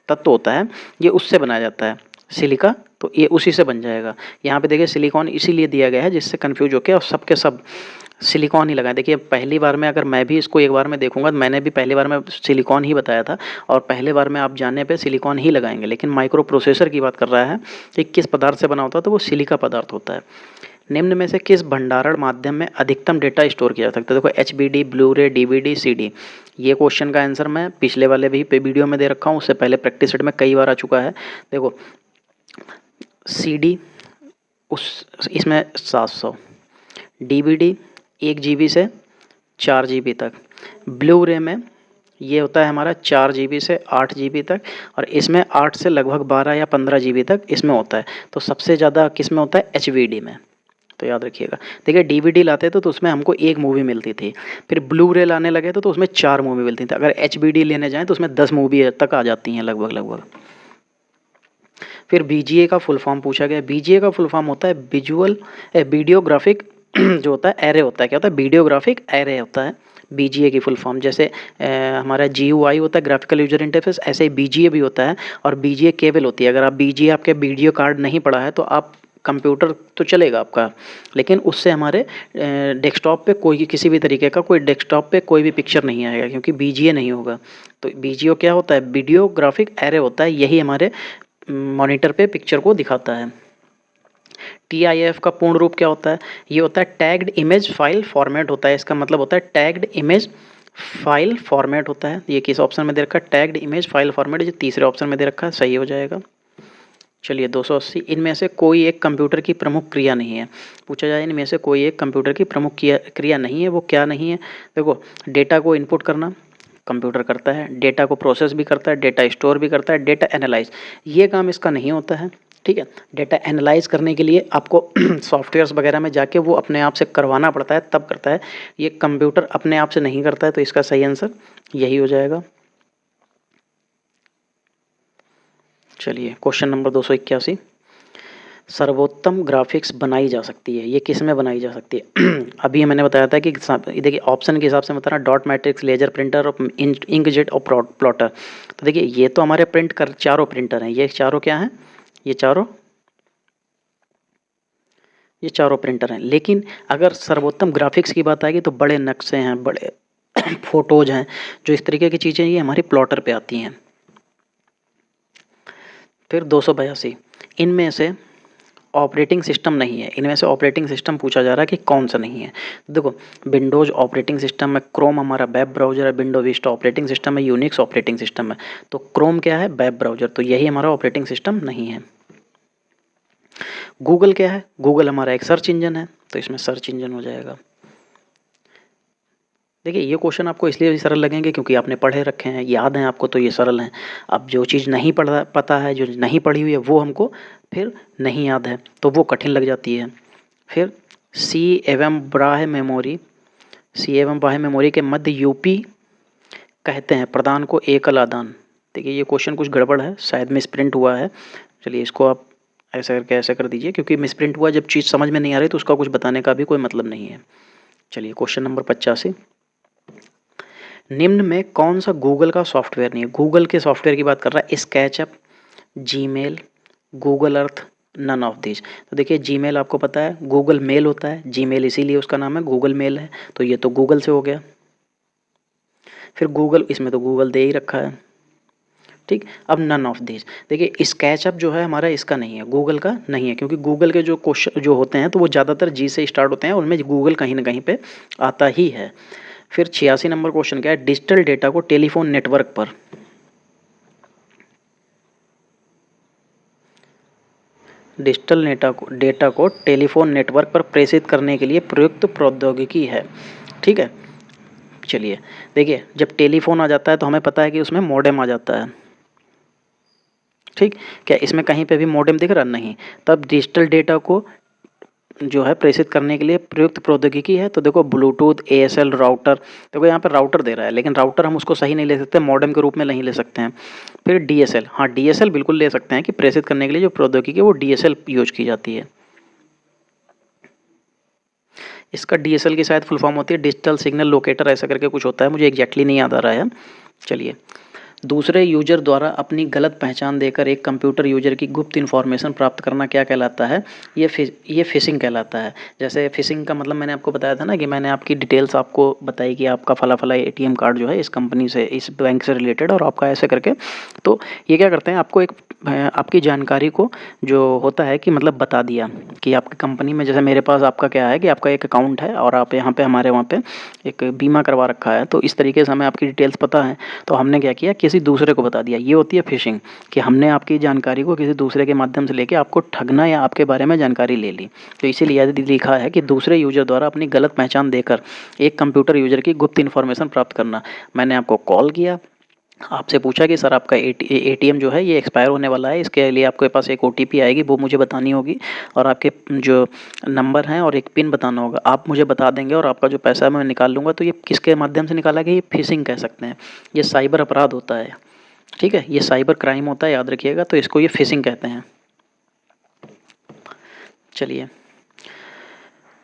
तत्व होता है, ये उससे बनाया जाता है सिलिका, तो ये उसी से बन जाएगा। यहाँ पे देखिए सिलिकॉन इसीलिए दिया गया है जिससे कन्फ्यूज होके और सबके सब सिलिकॉन ही लगाएं। देखिए पहली बार में अगर मैं भी इसको एक बार में देखूंगा, मैंने भी पहली बार में सिलिकॉन ही बताया था, और पहले बार में आप जानने पे सिलिकॉन ही लगाएंगे। लेकिन माइक्रो प्रोसेसर की बात कर रहा है कि किस पदार्थ से बना होता है, तो वो सिलिका पदार्थ होता है। निम्न में से किस भंडारण माध्यम में अधिकतम डेटा स्टोर किया जा सकता है? देखो HBD, ब्लू-रे, DVD, CD। ये क्वेश्चन का आंसर मैं पिछले वाले भी वीडियो में दे रखा हूँ, उससे पहले प्रैक्टिस सेट में कई बार आ चुका है। देखो CD इसमें 700, DVD 1 GB से 4 GB तक, ब्लू रे में ये होता है हमारा 4 GB से 8 GB तक, और इसमें 8 से लगभग 12 या 15 GB तक इसमें होता है। तो सबसे ज़्यादा किस में होता है? HBD में, तो याद रखिएगा। देखिए DVD लाते थे तो उसमें हमको 1 मूवी मिलती थी, फिर ब्लू रे लाने लगे तो उसमें 4 मूवी मिलती थी। अगर HBD लेने जाएँ तो उसमें 10 मूवी तक आ जाती हैं लगभग। फिर BGA का फुल फॉर्म पूछा गया। BGA का फुल फॉर्म होता है वीडियोग्राफिक जो होता है एरे होता है। क्या होता है? वीडियोग्राफिक एरे होता है BGA की फुल फॉर्म। जैसे हमारा GUI होता है ग्राफिकल यूजर इंटरफेस, ऐसे ही BGA भी होता है। और BGA केबल होती है। अगर आप BGA आपके वीडियो कार्ड नहीं पड़ा है तो आप कंप्यूटर तो चलेगा आपका, लेकिन उससे हमारे डेस्कटॉप पे कोई किसी भी तरीके का कोई डेस्कटॉप पे कोई भी पिक्चर नहीं आएगा, क्योंकि BGA नहीं होगा। तो BGA क्या होता है? वीडियोग्राफिक एरे होता है, यही हमारे मॉनिटर पे पिक्चर को दिखाता है। TIF का पूर्ण रूप क्या होता है? ये होता है टैग्ड इमेज फाइल फॉर्मेट होता है। इसका मतलब होता है टैग्ड इमेज फाइल फॉर्मेट होता है। ये किस ऑप्शन में दे रखा है? टैग्ड इमेज फाइल फॉर्मेट, जो तीसरे ऑप्शन में दे रखा है, सही हो जाएगा। चलिए 280, इनमें से कोई एक कंप्यूटर की प्रमुख क्रिया नहीं है। पूछा जाए इनमें से कोई एक कंप्यूटर की प्रमुख क्रिया नहीं है, वो क्या नहीं है? देखो डेटा को इनपुट करना कंप्यूटर करता है, डेटा को प्रोसेस भी करता है, डेटा स्टोर भी करता है, डेटा एनालाइज ये काम इसका नहीं होता है। ठीक है, डेटा एनालाइज करने के लिए आपको सॉफ्टवेयर्स वगैरह में जाके वो अपने आप से करवाना पड़ता है, तब करता है। ये कंप्यूटर अपने आप से नहीं करता है, तो इसका सही आंसर यही हो जाएगा। चलिए क्वेश्चन नंबर 281, सर्वोत्तम ग्राफिक्स बनाई जा सकती है, ये किस में बनाई जा सकती है? अभी मैंने बताया था कि देखिए ऑप्शन के हिसाब से बताना, डॉट मैट्रिक्स, लेजर प्रिंटर और इंकजेट और प्लॉटर। तो देखिए ये तो हमारे चारों प्रिंटर हैं, ये चारों क्या हैं? ये चारों प्रिंटर हैं। लेकिन अगर सर्वोत्तम ग्राफिक्स की बात आएगी तो बड़े नक्शे हैं, बड़े फोटोज हैं, जो इस तरीके की चीज़ें ये हमारी प्लॉटर पे आती हैं। फिर 282, इनमें से ऑपरेटिंग सिस्टम नहीं है। इनमें से ऑपरेटिंग सिस्टम पूछा जा रहा है कि कौन सा नहीं है। देखो विंडोज़ ऑपरेटिंग सिस्टम है, क्रोम हमारा वेब ब्राउज़र है, विंडो विस्टा ऑपरेटिंग सिस्टम है, यूनिक्स ऑपरेटिंग सिस्टम है। तो क्रोम क्या है? वेब ब्राउज़र, तो यही हमारा ऑपरेटिंग सिस्टम नहीं है। गूगल क्या है? गूगल हमारा एक सर्च इंजन है, तो इसमें सर्च इंजन हो जाएगा। देखिए ये क्वेश्चन आपको इसलिए भी सरल लगेंगे क्योंकि आपने पढ़े रखे हैं, याद हैं आपको, तो ये सरल हैं। अब जो चीज़ नहीं पता है, जो नहीं पढ़ी हुई है, वो हमको फिर नहीं याद है, तो वो कठिन लग जाती है। फिर सी एवं बाह्य मेमोरी के मध्य यूपी कहते हैं प्रदान को एकल आदान। देखिए ये क्वेश्चन कुछ गड़बड़ है, शायद मिसप्रिंट हुआ है। चलिए इसको आप ऐसा कर दीजिए, क्योंकि मिसप्रिंट हुआ, जब चीज़ समझ में नहीं आ रही तो उसका कुछ बताने का भी कोई मतलब नहीं है। चलिए क्वेश्चन नंबर 85, निम्न में कौन सा गूगल का सॉफ्टवेयर नहीं है? गूगल के सॉफ्टवेयर की बात कर रहा है, SketchUp, Gmail, Google Earth, none of this. तो देखिए जीमेल आपको पता है गूगल मेल होता है, जीमेल इसीलिए उसका नाम है गूगल मेल है, तो ये तो गूगल से हो गया। फिर गूगल, इसमें तो गूगल दे ही रखा है, ठीक। अब नन ऑफ दिस, देखिए स्केचअप जो है हमारा इसका नहीं है, गूगल का नहीं है, क्योंकि गूगल के जो क्वेश्चन जो होते हैं तो वो ज़्यादातर जी से स्टार्ट होते हैं, उनमें गूगल कहीं ना कहीं पे आता ही है। फिर 86 नंबर क्वेश्चन क्या है, डिजिटल डेटा को टेलीफोन नेटवर्क पर, डिजिटल डेटा को टेलीफोन नेटवर्क पर प्रेषित करने के लिए प्रयुक्त प्रौद्योगिकी है, ठीक है। चलिए देखिए, जब टेलीफोन आ जाता है तो हमें पता है कि उसमें मॉडेम आ जाता है, ठीक। क्या इसमें कहीं पे भी मॉडेम दिख रहा, नहीं। तब डिजिटल डेटा को जो है प्रेषित करने के लिए प्रयुक्त प्रौद्योगिकी है, तो देखो ब्लूटूथ, एएसएल राउटर, देखो यहाँ पे राउटर दे रहा है, लेकिन राउटर हम उसको सही नहीं ले सकते, मॉडेम के रूप में नहीं ले सकते हैं। फिर डीएसएल, हाँ डीएसएल बिल्कुल ले सकते हैं कि प्रेषित करने के लिए जो प्रौद्योगिकी है वो डीएसएल यूज की जाती है। इसका डीएसएल की शायद फुल फॉर्म होती है डिजिटल सिग्नल लोकेटर, ऐसा करके कुछ होता है, मुझे एग्जैक्टली नहीं याद आ रहा है। चलिए, दूसरे यूजर द्वारा अपनी गलत पहचान देकर एक कंप्यूटर यूजर की गुप्त इन्फॉर्मेशन प्राप्त करना क्या कहलाता है, ये फिशिंग कहलाता है। जैसे फिशिंग का मतलब मैंने आपको बताया था ना कि मैंने आपकी डिटेल्स आपको बताई कि आपका फला फला एटीएम कार्ड जो है इस कंपनी से, इस बैंक से रिलेटेड, और आपका ऐसे करके, तो ये क्या करते हैं, आपको एक आपकी जानकारी को जो होता है कि मतलब बता दिया कि आपकी कंपनी में, जैसे मेरे पास आपका क्या है कि आपका एक अकाउंट है और आप यहाँ पे हमारे वहाँ पे एक बीमा करवा रखा है, तो इस तरीके से हमें आपकी डिटेल्स पता है, तो हमने क्या किया, किसी दूसरे को बता दिया, ये होती है फिशिंग, कि हमने आपकी जानकारी को किसी दूसरे के माध्यम से लेके आपको ठगना या आपके बारे में जानकारी ले ली। तो इसीलिए यदि लिखा है कि दूसरे यूजर द्वारा अपनी गलत पहचान देकर एक कंप्यूटर यूजर की गुप्त इन्फॉर्मेशन प्राप्त करना। मैंने आपको कॉल किया, आपसे पूछा कि सर आपका एटीएम जो है ये एक्सपायर होने वाला है, इसके लिए आपके पास एक ओटीपी आएगी, वो मुझे बतानी होगी, और आपके जो नंबर हैं और एक पिन बताना होगा, आप मुझे बता देंगे और आपका जो पैसा है मैं निकाल लूँगा। तो ये किसके माध्यम से निकाला गया, ये फिशिंग कह सकते हैं, ये साइबर अपराध होता है, ठीक है, ये साइबर क्राइम होता है, याद रखिएगा, तो इसको ये फिशिंग कहते हैं। चलिए,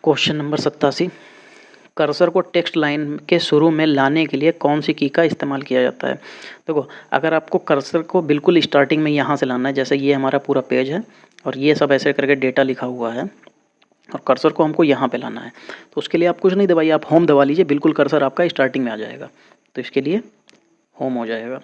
क्वेश्चन नंबर 87, कर्सर को टेक्स्ट लाइन के शुरू में लाने के लिए कौन सी की का इस्तेमाल किया जाता है। देखो, अगर आपको कर्सर को बिल्कुल स्टार्टिंग में यहाँ से लाना है, जैसे ये हमारा पूरा पेज है और ये सब ऐसे करके डेटा लिखा हुआ है, और कर्सर को हमको यहाँ पे लाना है, तो उसके लिए आप कुछ नहीं दबाइए, आप होम दबा लीजिए, बिल्कुल कर्सर आपका स्टार्टिंग में आ जाएगा, तो इसके लिए होम हो जाएगा।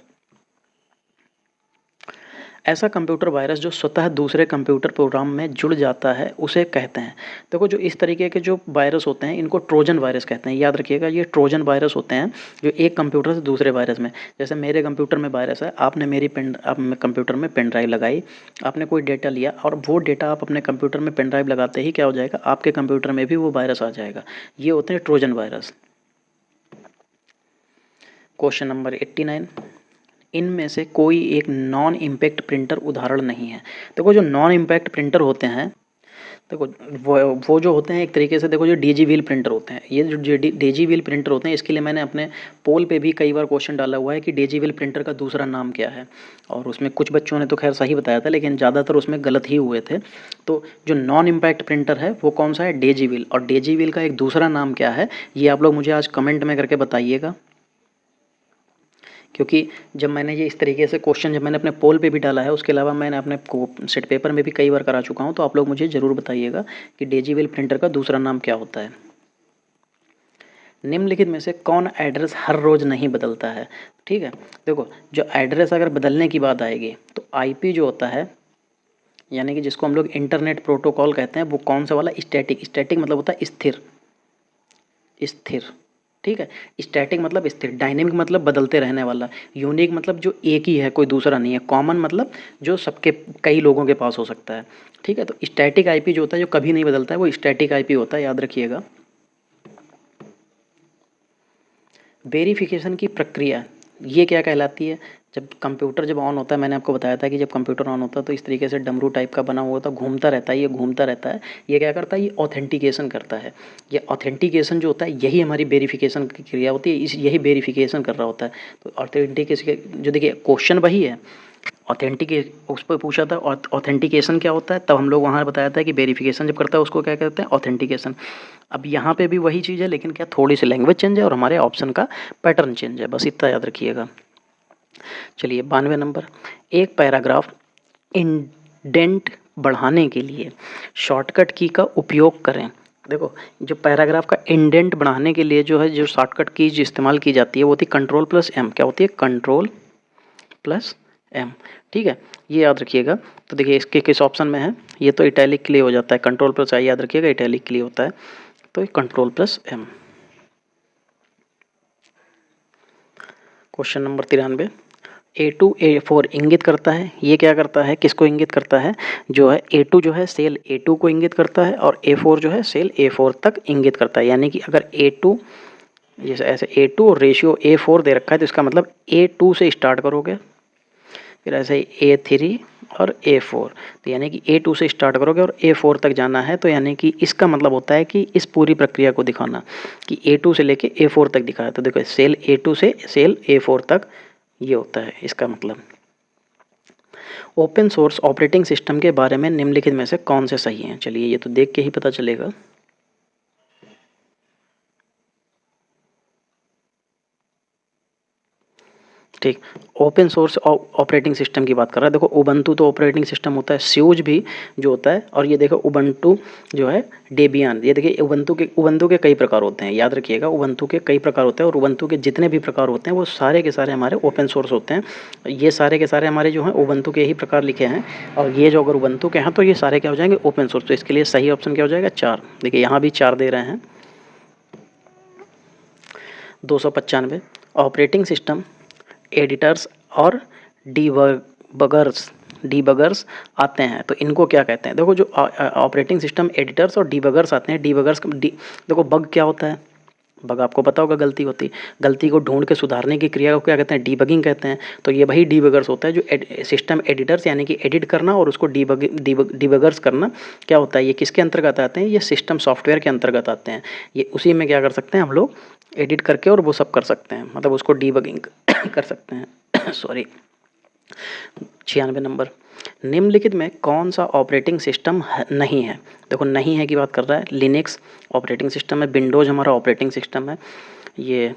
ऐसा कंप्यूटर वायरस जो स्वतः दूसरे कंप्यूटर प्रोग्राम में जुड़ जाता है उसे कहते हैं। देखो, जो इस तरीके के जो वायरस होते हैं इनको ट्रोजन वायरस कहते हैं, याद रखिएगा, ये ट्रोजन वायरस होते हैं जो एक कंप्यूटर से दूसरे वायरस में, जैसे मेरे कंप्यूटर में वायरस है, आपने मेरी कंप्यूटर में पेन ड्राइव लगाई, आपने कोई डेटा लिया, और वो डेटा आप अपने कंप्यूटर में पेन ड्राइव लगाते ही क्या हो जाएगा, आपके कंप्यूटर में भी वो वायरस आ जाएगा, ये होते हैं ट्रोजन वायरस। क्वेश्चन नंबर 89, इनमें से कोई एक नॉन इम्पैक्ट प्रिंटर उदाहरण नहीं है। देखो, जो नॉन इम्पैक्ट प्रिंटर होते हैं, देखो वो जो होते हैं एक तरीके से, देखो जो डीजी व्हील प्रिंटर होते हैं, ये जो डीजी व्हील प्रिंटर होते हैं, इसके लिए मैंने अपने पोल पे भी कई बार क्वेश्चन डाला हुआ है कि डीजी व्हील प्रिंटर का दूसरा नाम क्या है, और उसमें कुछ बच्चों ने तो खैर सही बताया था, लेकिन ज़्यादातर उसमें गलत ही हुए थे। तो जो नॉन इम्पैक्ट प्रिंटर है वो कौन सा है, डीजी व्हील, और डीजी व्हील का एक दूसरा नाम क्या है, ये आप लोग मुझे आज कमेंट में करके बताइएगा, क्योंकि जब मैंने ये इस तरीके से क्वेश्चन जब मैंने अपने पोल पे भी डाला है, उसके अलावा मैंने अपने सेट पेपर में भी कई बार करा चुका हूँ, तो आप लोग मुझे ज़रूर बताइएगा कि डेजीवेल प्रिंटर का दूसरा नाम क्या होता है। निम्नलिखित में से कौन एड्रेस हर रोज़ नहीं बदलता है, ठीक है। देखो, जो एड्रेस अगर बदलने की बात आएगी तो आईपी जो होता है, यानी कि जिसको हम लोग इंटरनेट प्रोटोकॉल कहते हैं, वो कौन सा वाला, स्टैटिक, स्टैटिक मतलब होता है स्थिर, स्थिर, ठीक है। स्टैटिक मतलब स्थिर, डायनेमिक मतलब बदलते रहने वाला, यूनिक मतलब जो एक ही है, कोई दूसरा नहीं है, कॉमन मतलब जो सबके कई लोगों के पास हो सकता है, ठीक है। तो स्टैटिक आईपी जो होता है, जो कभी नहीं बदलता है, वो स्टैटिक आईपी होता है, याद रखिएगा। वेरिफिकेशन की प्रक्रिया ये क्या कहलाती है, जब कंप्यूटर जब ऑन होता है, मैंने आपको बताया था कि जब कंप्यूटर ऑन होता है तो इस तरीके से डमरू टाइप का बना हुआ होता है, घूमता रहता है, ये घूमता रहता है, ये क्या करता है, ये ऑथेंटिकेशन करता है। ये ऑथेंटिकेशन जो होता है यही हमारी वेरिफिकेशन की क्रिया होती है, यही वेरिफिकेशन कर रहा होता है। तो ऑथेंटिकेशन जो, देखिए क्वेश्चन वही है, उस पर पूछा था ऑथेंटिकेशन क्या होता है, तब हम लोग वहाँ बताया था कि वेरिफिकेशन जब करता है उसको क्या कहते हैं, ऑथेंटिकेशन। अब यहाँ पे भी वही चीज़ है, लेकिन क्या थोड़ी सी लैंग्वेज चेंज है और हमारे ऑप्शन का पैटर्न चेंज है, बस इतना याद रखिएगा। चलिए, 92 नंबर, एक पैराग्राफ इंडेंट बढ़ाने के लिए शॉर्टकट की का उपयोग करें। देखो, जो पैराग्राफ का इंडेंट बढ़ाने के लिए जो है जो शॉर्टकट की जो इस्तेमाल की जाती है वो होती है कंट्रोल प्लस एम। क्या होती है? Control plus M. ठीक है, ये याद रखिएगा। तो देखिए इसके किस ऑप्शन में है, ये तो इटैलिक के लिए हो जाता है, कंट्रोल प्लस आई याद रखिएगा इटैलिक के लिए होता है, तो control plus M. Question number 93, A2 A4 इंगित करता है, ये क्या करता है, किसको इंगित करता है? जो है A2 जो है सेल A2 को इंगित करता है और A4 जो है सेल A4 तक इंगित करता है। यानी कि अगर A2 जैसे ऐसे A2 और रेशियो A4 दे रखा है तो इसका मतलब A2 से स्टार्ट करोगे, फिर ऐसे ही A3 और A4, तो यानी कि A2 से स्टार्ट करोगे और A4 तक जाना है। तो यानी कि इसका मतलब होता है कि इस पूरी प्रक्रिया को दिखाना कि A2 से लेके A4 तक दिखाया। तो देखो सेल A2 से सेल A4 तक ये होता है इसका मतलब। ओपन सोर्स ऑपरेटिंग सिस्टम के बारे में निम्नलिखित में से कौन से सही हैं? चलिए ये तो देख के ही पता चलेगा। ठीक, ओपन सोर्स ऑपरेटिंग सिस्टम की बात कर रहा है। देखो उबंटू तो ऑपरेटिंग सिस्टम होता है, स्यूज भी जो होता है, और ये देखो उबंटू जो है डेबियन। ये देखिए उबंटू के कई प्रकार होते हैं, याद रखिएगा उबंटू के कई प्रकार होते हैं, और उबंटू के जितने भी प्रकार होते हैं वो सारे के सारे हमारे ओपन सोर्स होते हैं। ये सारे के सारे हमारे जो हैं उबंटू के ही प्रकार लिखे हैं, और ये जो अगर उबंटू के हैं तो ये सारे क्या हो जाएंगे? Open source. तो इसके लिए सही ऑप्शन क्या हो जाएगा? 4। देखिए यहाँ भी 4 दे रहे हैं। 295, ऑपरेटिंग सिस्टम एडिटर्स और डीबगर्स आते हैं तो इनको क्या कहते हैं? देखो जो ऑपरेटिंग सिस्टम एडिटर्स और डीबगर्स आते हैं, देखो बग क्या होता है? बग आपको पता होगा, गलती होती, गलती को ढूंढ के सुधारने की क्रिया को क्या कहते हैं? डीबगिंग कहते हैं। तो ये वही डीबगर्स होता है जो सिस्टम एडिटर्स यानी कि एडिट करना और उसको डीबगर्स करना क्या होता है? ये किसके अंतर्गत आते हैं? ये सिस्टम सॉफ्टवेयर के अंतर्गत आते हैं। ये उसी में क्या कर सकते हैं हम लोग? एडिट करके और वो सब कर सकते हैं, मतलब उसको डीबगिंग कर सकते हैं। सॉरी। 96 नंबर, निम्नलिखित में कौन सा ऑपरेटिंग सिस्टम नहीं है? देखो नहीं है की बात कर रहा है। लिनक्स ऑपरेटिंग सिस्टम है, विंडोज़ हमारा ऑपरेटिंग सिस्टम है, ये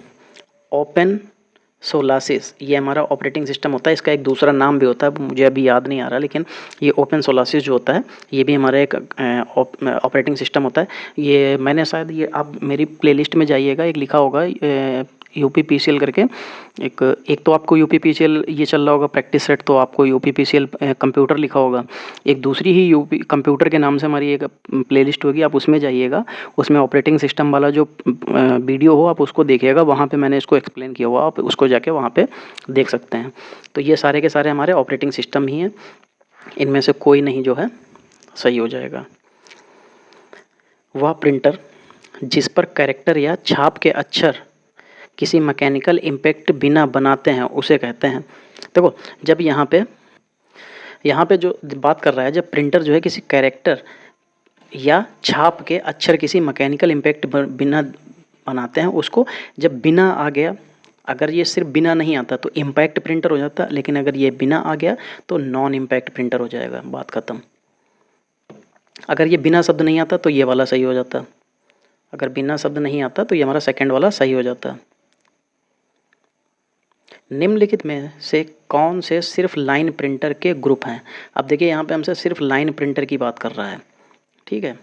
ओपन सोलासिस ये हमारा ऑपरेटिंग सिस्टम होता है। इसका एक दूसरा नाम भी होता है, मुझे अभी याद नहीं आ रहा, लेकिन ये ओपन सोलासिस जो होता है ये भी हमारा एक ऑपरेटिंग सिस्टम होता है। ये मैंने शायद, ये आप मेरी प्लेलिस्ट में जाइएगा, एक लिखा होगा UPPCL करके, एक तो आपको UPPCL ये चल रहा होगा प्रैक्टिस सेट, तो आपको UPPCL कंप्यूटर लिखा होगा। एक दूसरी ही कंप्यूटर के नाम से हमारी एक प्लेलिस्ट होगी, आप उसमें जाइएगा, उसमें ऑपरेटिंग सिस्टम वाला जो वीडियो हो आप उसको देखिएगा, वहाँ पे मैंने इसको एक्सप्लेन किया हुआ, आप उसको जाके वहाँ पे देख सकते हैं। तो ये सारे के सारे हमारे ऑपरेटिंग सिस्टम ही हैं, इनमें से कोई नहीं जो है सही हो जाएगा। वह प्रिंटर जिस पर कैरेक्टर या छाप के अक्षर किसी मैकेनिकल इम्पैक्ट बिना बनाते हैं उसे कहते हैं। देखो जब यहाँ पे जो बात कर रहा है, जब प्रिंटर जो है किसी कैरेक्टर या छाप के अक्षर किसी मैकेनिकल इम्पैक्ट बिना बनाते हैं, उसको जब बिना आ गया, अगर ये सिर्फ बिना नहीं आता तो इम्पैक्ट प्रिंटर हो जाता, लेकिन अगर ये बिना आ गया तो नॉन इम्पैक्ट प्रिंटर हो जाएगा, बात ख़त्म। अगर ये बिना शब्द नहीं आता तो ये वाला सही हो जाता, अगर बिना शब्द नहीं आता तो ये हमारा सेकंड वाला सही हो जाता। निम्नलिखित में से कौन से सिर्फ लाइन प्रिंटर के ग्रुप हैं? अब देखिए यहाँ पे हमसे सिर्फ लाइन प्रिंटर की बात कर रहा है, ठीक है।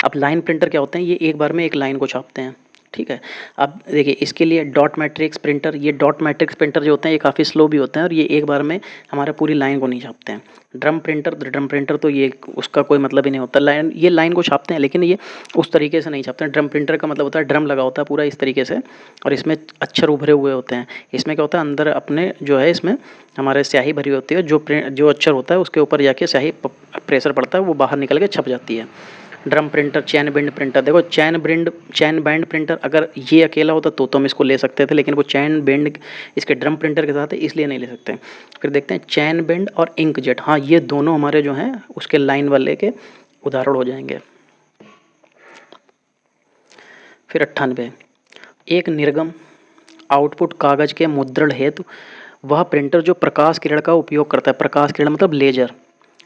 अब लाइन प्रिंटर क्या होते हैं? ये एक बार में एक लाइन को छापते हैं, ठीक है। अब देखिए इसके लिए डॉट मैट्रिक्स प्रिंटर, ये डॉट मैट्रिक्स प्रिंटर जो होते हैं ये काफ़ी स्लो भी होते हैं और ये एक बार में हमारा पूरी लाइन को नहीं छापते हैं। ड्रम प्रिंटर तो ये उसका कोई मतलब ही नहीं होता, ये लाइन को छापते हैं लेकिन ये उस तरीके से नहीं छापते हैं। ड्रम प्रिंटर का मतलब होता है ड्रम लगा होता है पूरा इस तरीके से, और इसमें अक्षर उभरे हुए होते हैं। इसमें क्या होता है, अंदर अपने जो है इसमें हमारे स्याही भरी होती है, जो अक्षर होता है उसके ऊपर जाके स्याही प्रेशर पड़ता है, वो बाहर निकल के छप जाती है। ड्रम प्रिंटर, चैन बैंड प्रिंटर, देखो चैन बैंड प्रिंटर अगर ये अकेला होता तो हम इसको ले सकते थे, लेकिन वो चैन बैंड इसके ड्रम प्रिंटर के साथ है इसलिए नहीं ले सकते। फिर देखते हैं चैन बैंड और इंकजेट, हाँ ये दोनों हमारे जो हैं उसके लाइन वाले के उदाहरण हो जाएंगे। फिर 98, एक निर्गम आउटपुट कागज के मुद्रण हेतु वह प्रिंटर जो प्रकाश किरण का उपयोग करता है, प्रकाश किरण मतलब लेजर,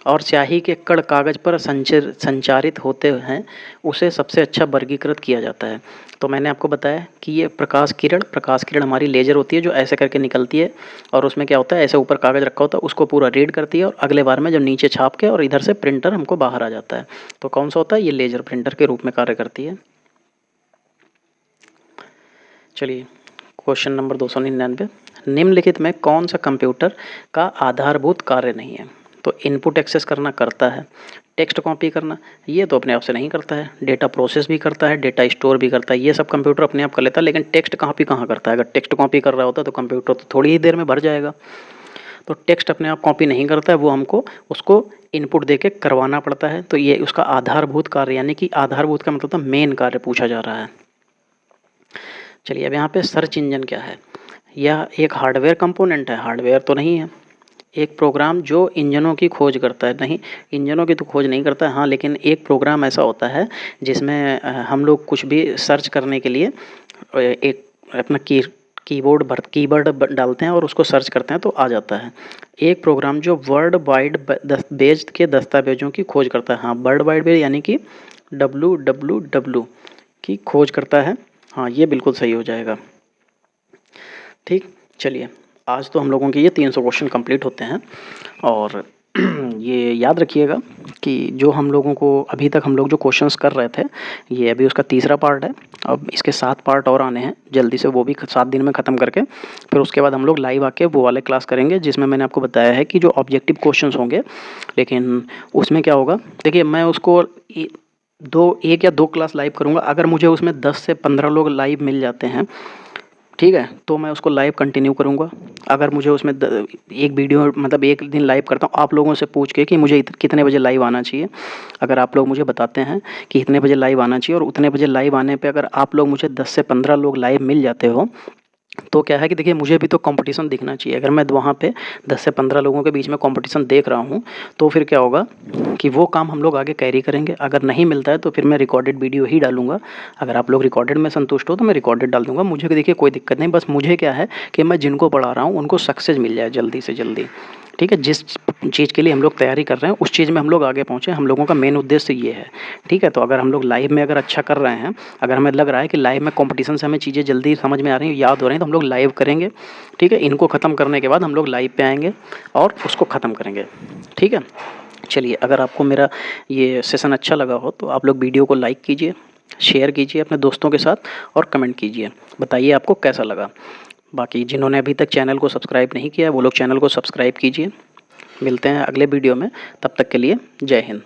और स्याही के कण कागज़ पर संचारित होते हैं उसे सबसे अच्छा वर्गीकृत किया जाता है। तो मैंने आपको बताया कि ये प्रकाश किरण हमारी लेज़र होती है जो ऐसे करके निकलती है और उसमें क्या होता है, ऐसे ऊपर कागज़ रखा होता है, उसको पूरा रीड करती है और अगले बार में जब नीचे छाप के और इधर से प्रिंटर हमको बाहर आ जाता है। तो कौन सा होता है, ये लेज़र प्रिंटर के रूप में कार्य करती है। चलिए क्वेश्चन नंबर 299, निम्नलिखित में कौन सा कंप्यूटर का आधारभूत कार्य नहीं है। तो इनपुट एक्सेस करना करता है, टेक्स्ट कॉपी करना ये तो अपने आप से नहीं करता है, डेटा प्रोसेस भी करता है, डेटा स्टोर भी करता है, ये सब कंप्यूटर अपने आप कर लेता है, लेकिन टेक्स्ट कॉपी कहाँ करता है। अगर टेक्स्ट कॉपी कर रहा होता तो कंप्यूटर तो थोड़ी ही देर में भर जाएगा। तो टेक्स्ट अपने आप कॉपी नहीं करता है, वो हमको उसको इनपुट दे के करवाना पड़ता है। तो ये उसका आधारभूत कार्य, यानी कि आधारभूत का मतलब मेन कार्य पूछा जा रहा है। चलिए अब यहाँ पे सर्च इंजन क्या है। यह एक हार्डवेयर कंपोनेंट है, हार्डवेयर तो नहीं है। एक प्रोग्राम जो इंजनों की खोज करता है, नहीं इंजनों की तो खोज नहीं करता है, हाँ लेकिन एक प्रोग्राम ऐसा होता है जिसमें हम लोग कुछ भी सर्च करने के लिए एक अपना कीवर्ड डालते हैं और उसको सर्च करते हैं तो आ जाता है। एक प्रोग्राम जो वर्ल्ड वाइड बेस्ड के दस्तावेजों की खोज करता है, हाँ वर्ल्ड वाइड बेस्ड यानी कि www की खोज करता है, हाँ ये बिल्कुल सही हो जाएगा। ठीक, चलिए आज तो हम लोगों के ये 300 क्वेश्चन कंप्लीट होते हैं और ये याद रखिएगा कि जो हम लोगों को अभी तक हम लोग जो क्वेश्चंस कर रहे थे ये अभी उसका तीसरा पार्ट है। अब इसके 7 पार्ट और आने हैं जल्दी से, वो भी 7 दिन में ख़त्म करके फिर उसके बाद हम लोग लाइव आके वो वाले क्लास करेंगे जिसमें मैंने आपको बताया है कि जो ऑब्जेक्टिव क्वेश्चंस होंगे। लेकिन उसमें क्या होगा, देखिए मैं उसको 1 या 2 क्लास लाइव करूँगा। अगर मुझे उसमें 10 से 15 लोग लाइव मिल जाते हैं, ठीक है, तो मैं उसको लाइव कंटिन्यू करूँगा। अगर मुझे उसमें एक वीडियो मतलब एक दिन लाइव करता हूँ आप लोगों से पूछ के कि मुझे कितने बजे लाइव आना चाहिए। अगर आप लोग मुझे बताते हैं कि इतने बजे लाइव आना चाहिए और उतने बजे लाइव आने पे अगर आप लोग मुझे 10 से 15 लोग लाइव मिल जाते हो तो क्या है कि देखिए मुझे भी तो कंपटीशन दिखना चाहिए। अगर मैं वहाँ पे 10 से 15 लोगों के बीच में कंपटीशन देख रहा हूँ तो फिर क्या होगा कि वो काम हम लोग आगे कैरी करेंगे। अगर नहीं मिलता है तो फिर मैं रिकॉर्डेड वीडियो ही डालूंगा। अगर आप लोग रिकॉर्डेड में संतुष्ट हो तो मैं रिकॉर्डेड डाल दूंगा, मुझे देखिए कोई दिक्कत नहीं। बस मुझे क्या है कि मैं जिनको पढ़ा रहा हूँ उनको सक्सेस मिल जाए जल्दी से जल्दी, ठीक है। जिस चीज़ के लिए हम लोग तैयारी कर रहे हैं उस चीज़ में हम लोग आगे पहुँचे, हम लोगों का मेन उद्देश्य ये है, ठीक है। तो अगर हम लोग लाइव में अगर अच्छा कर रहे हैं, अगर हमें लग रहा है कि लाइव में कंपटीशन से हमें चीज़ें जल्दी समझ में आ रही हैं, याद हो रही हैं, तो हम लोग लाइव करेंगे, ठीक है। इनको ख़त्म करने के बाद हम लोग लाइव पे आएंगे और उसको ख़त्म करेंगे, ठीक है। चलिए अगर आपको मेरा ये सेशन अच्छा लगा हो तो आप लोग वीडियो को लाइक कीजिए, शेयर कीजिए अपने दोस्तों के साथ और कमेंट कीजिए, बताइए आपको कैसा लगा। बाकी जिन्होंने अभी तक चैनल को सब्सक्राइब नहीं किया है वो लोग चैनल को सब्सक्राइब कीजिए। मिलते हैं अगले वीडियो में, तब तक के लिए जय हिंद।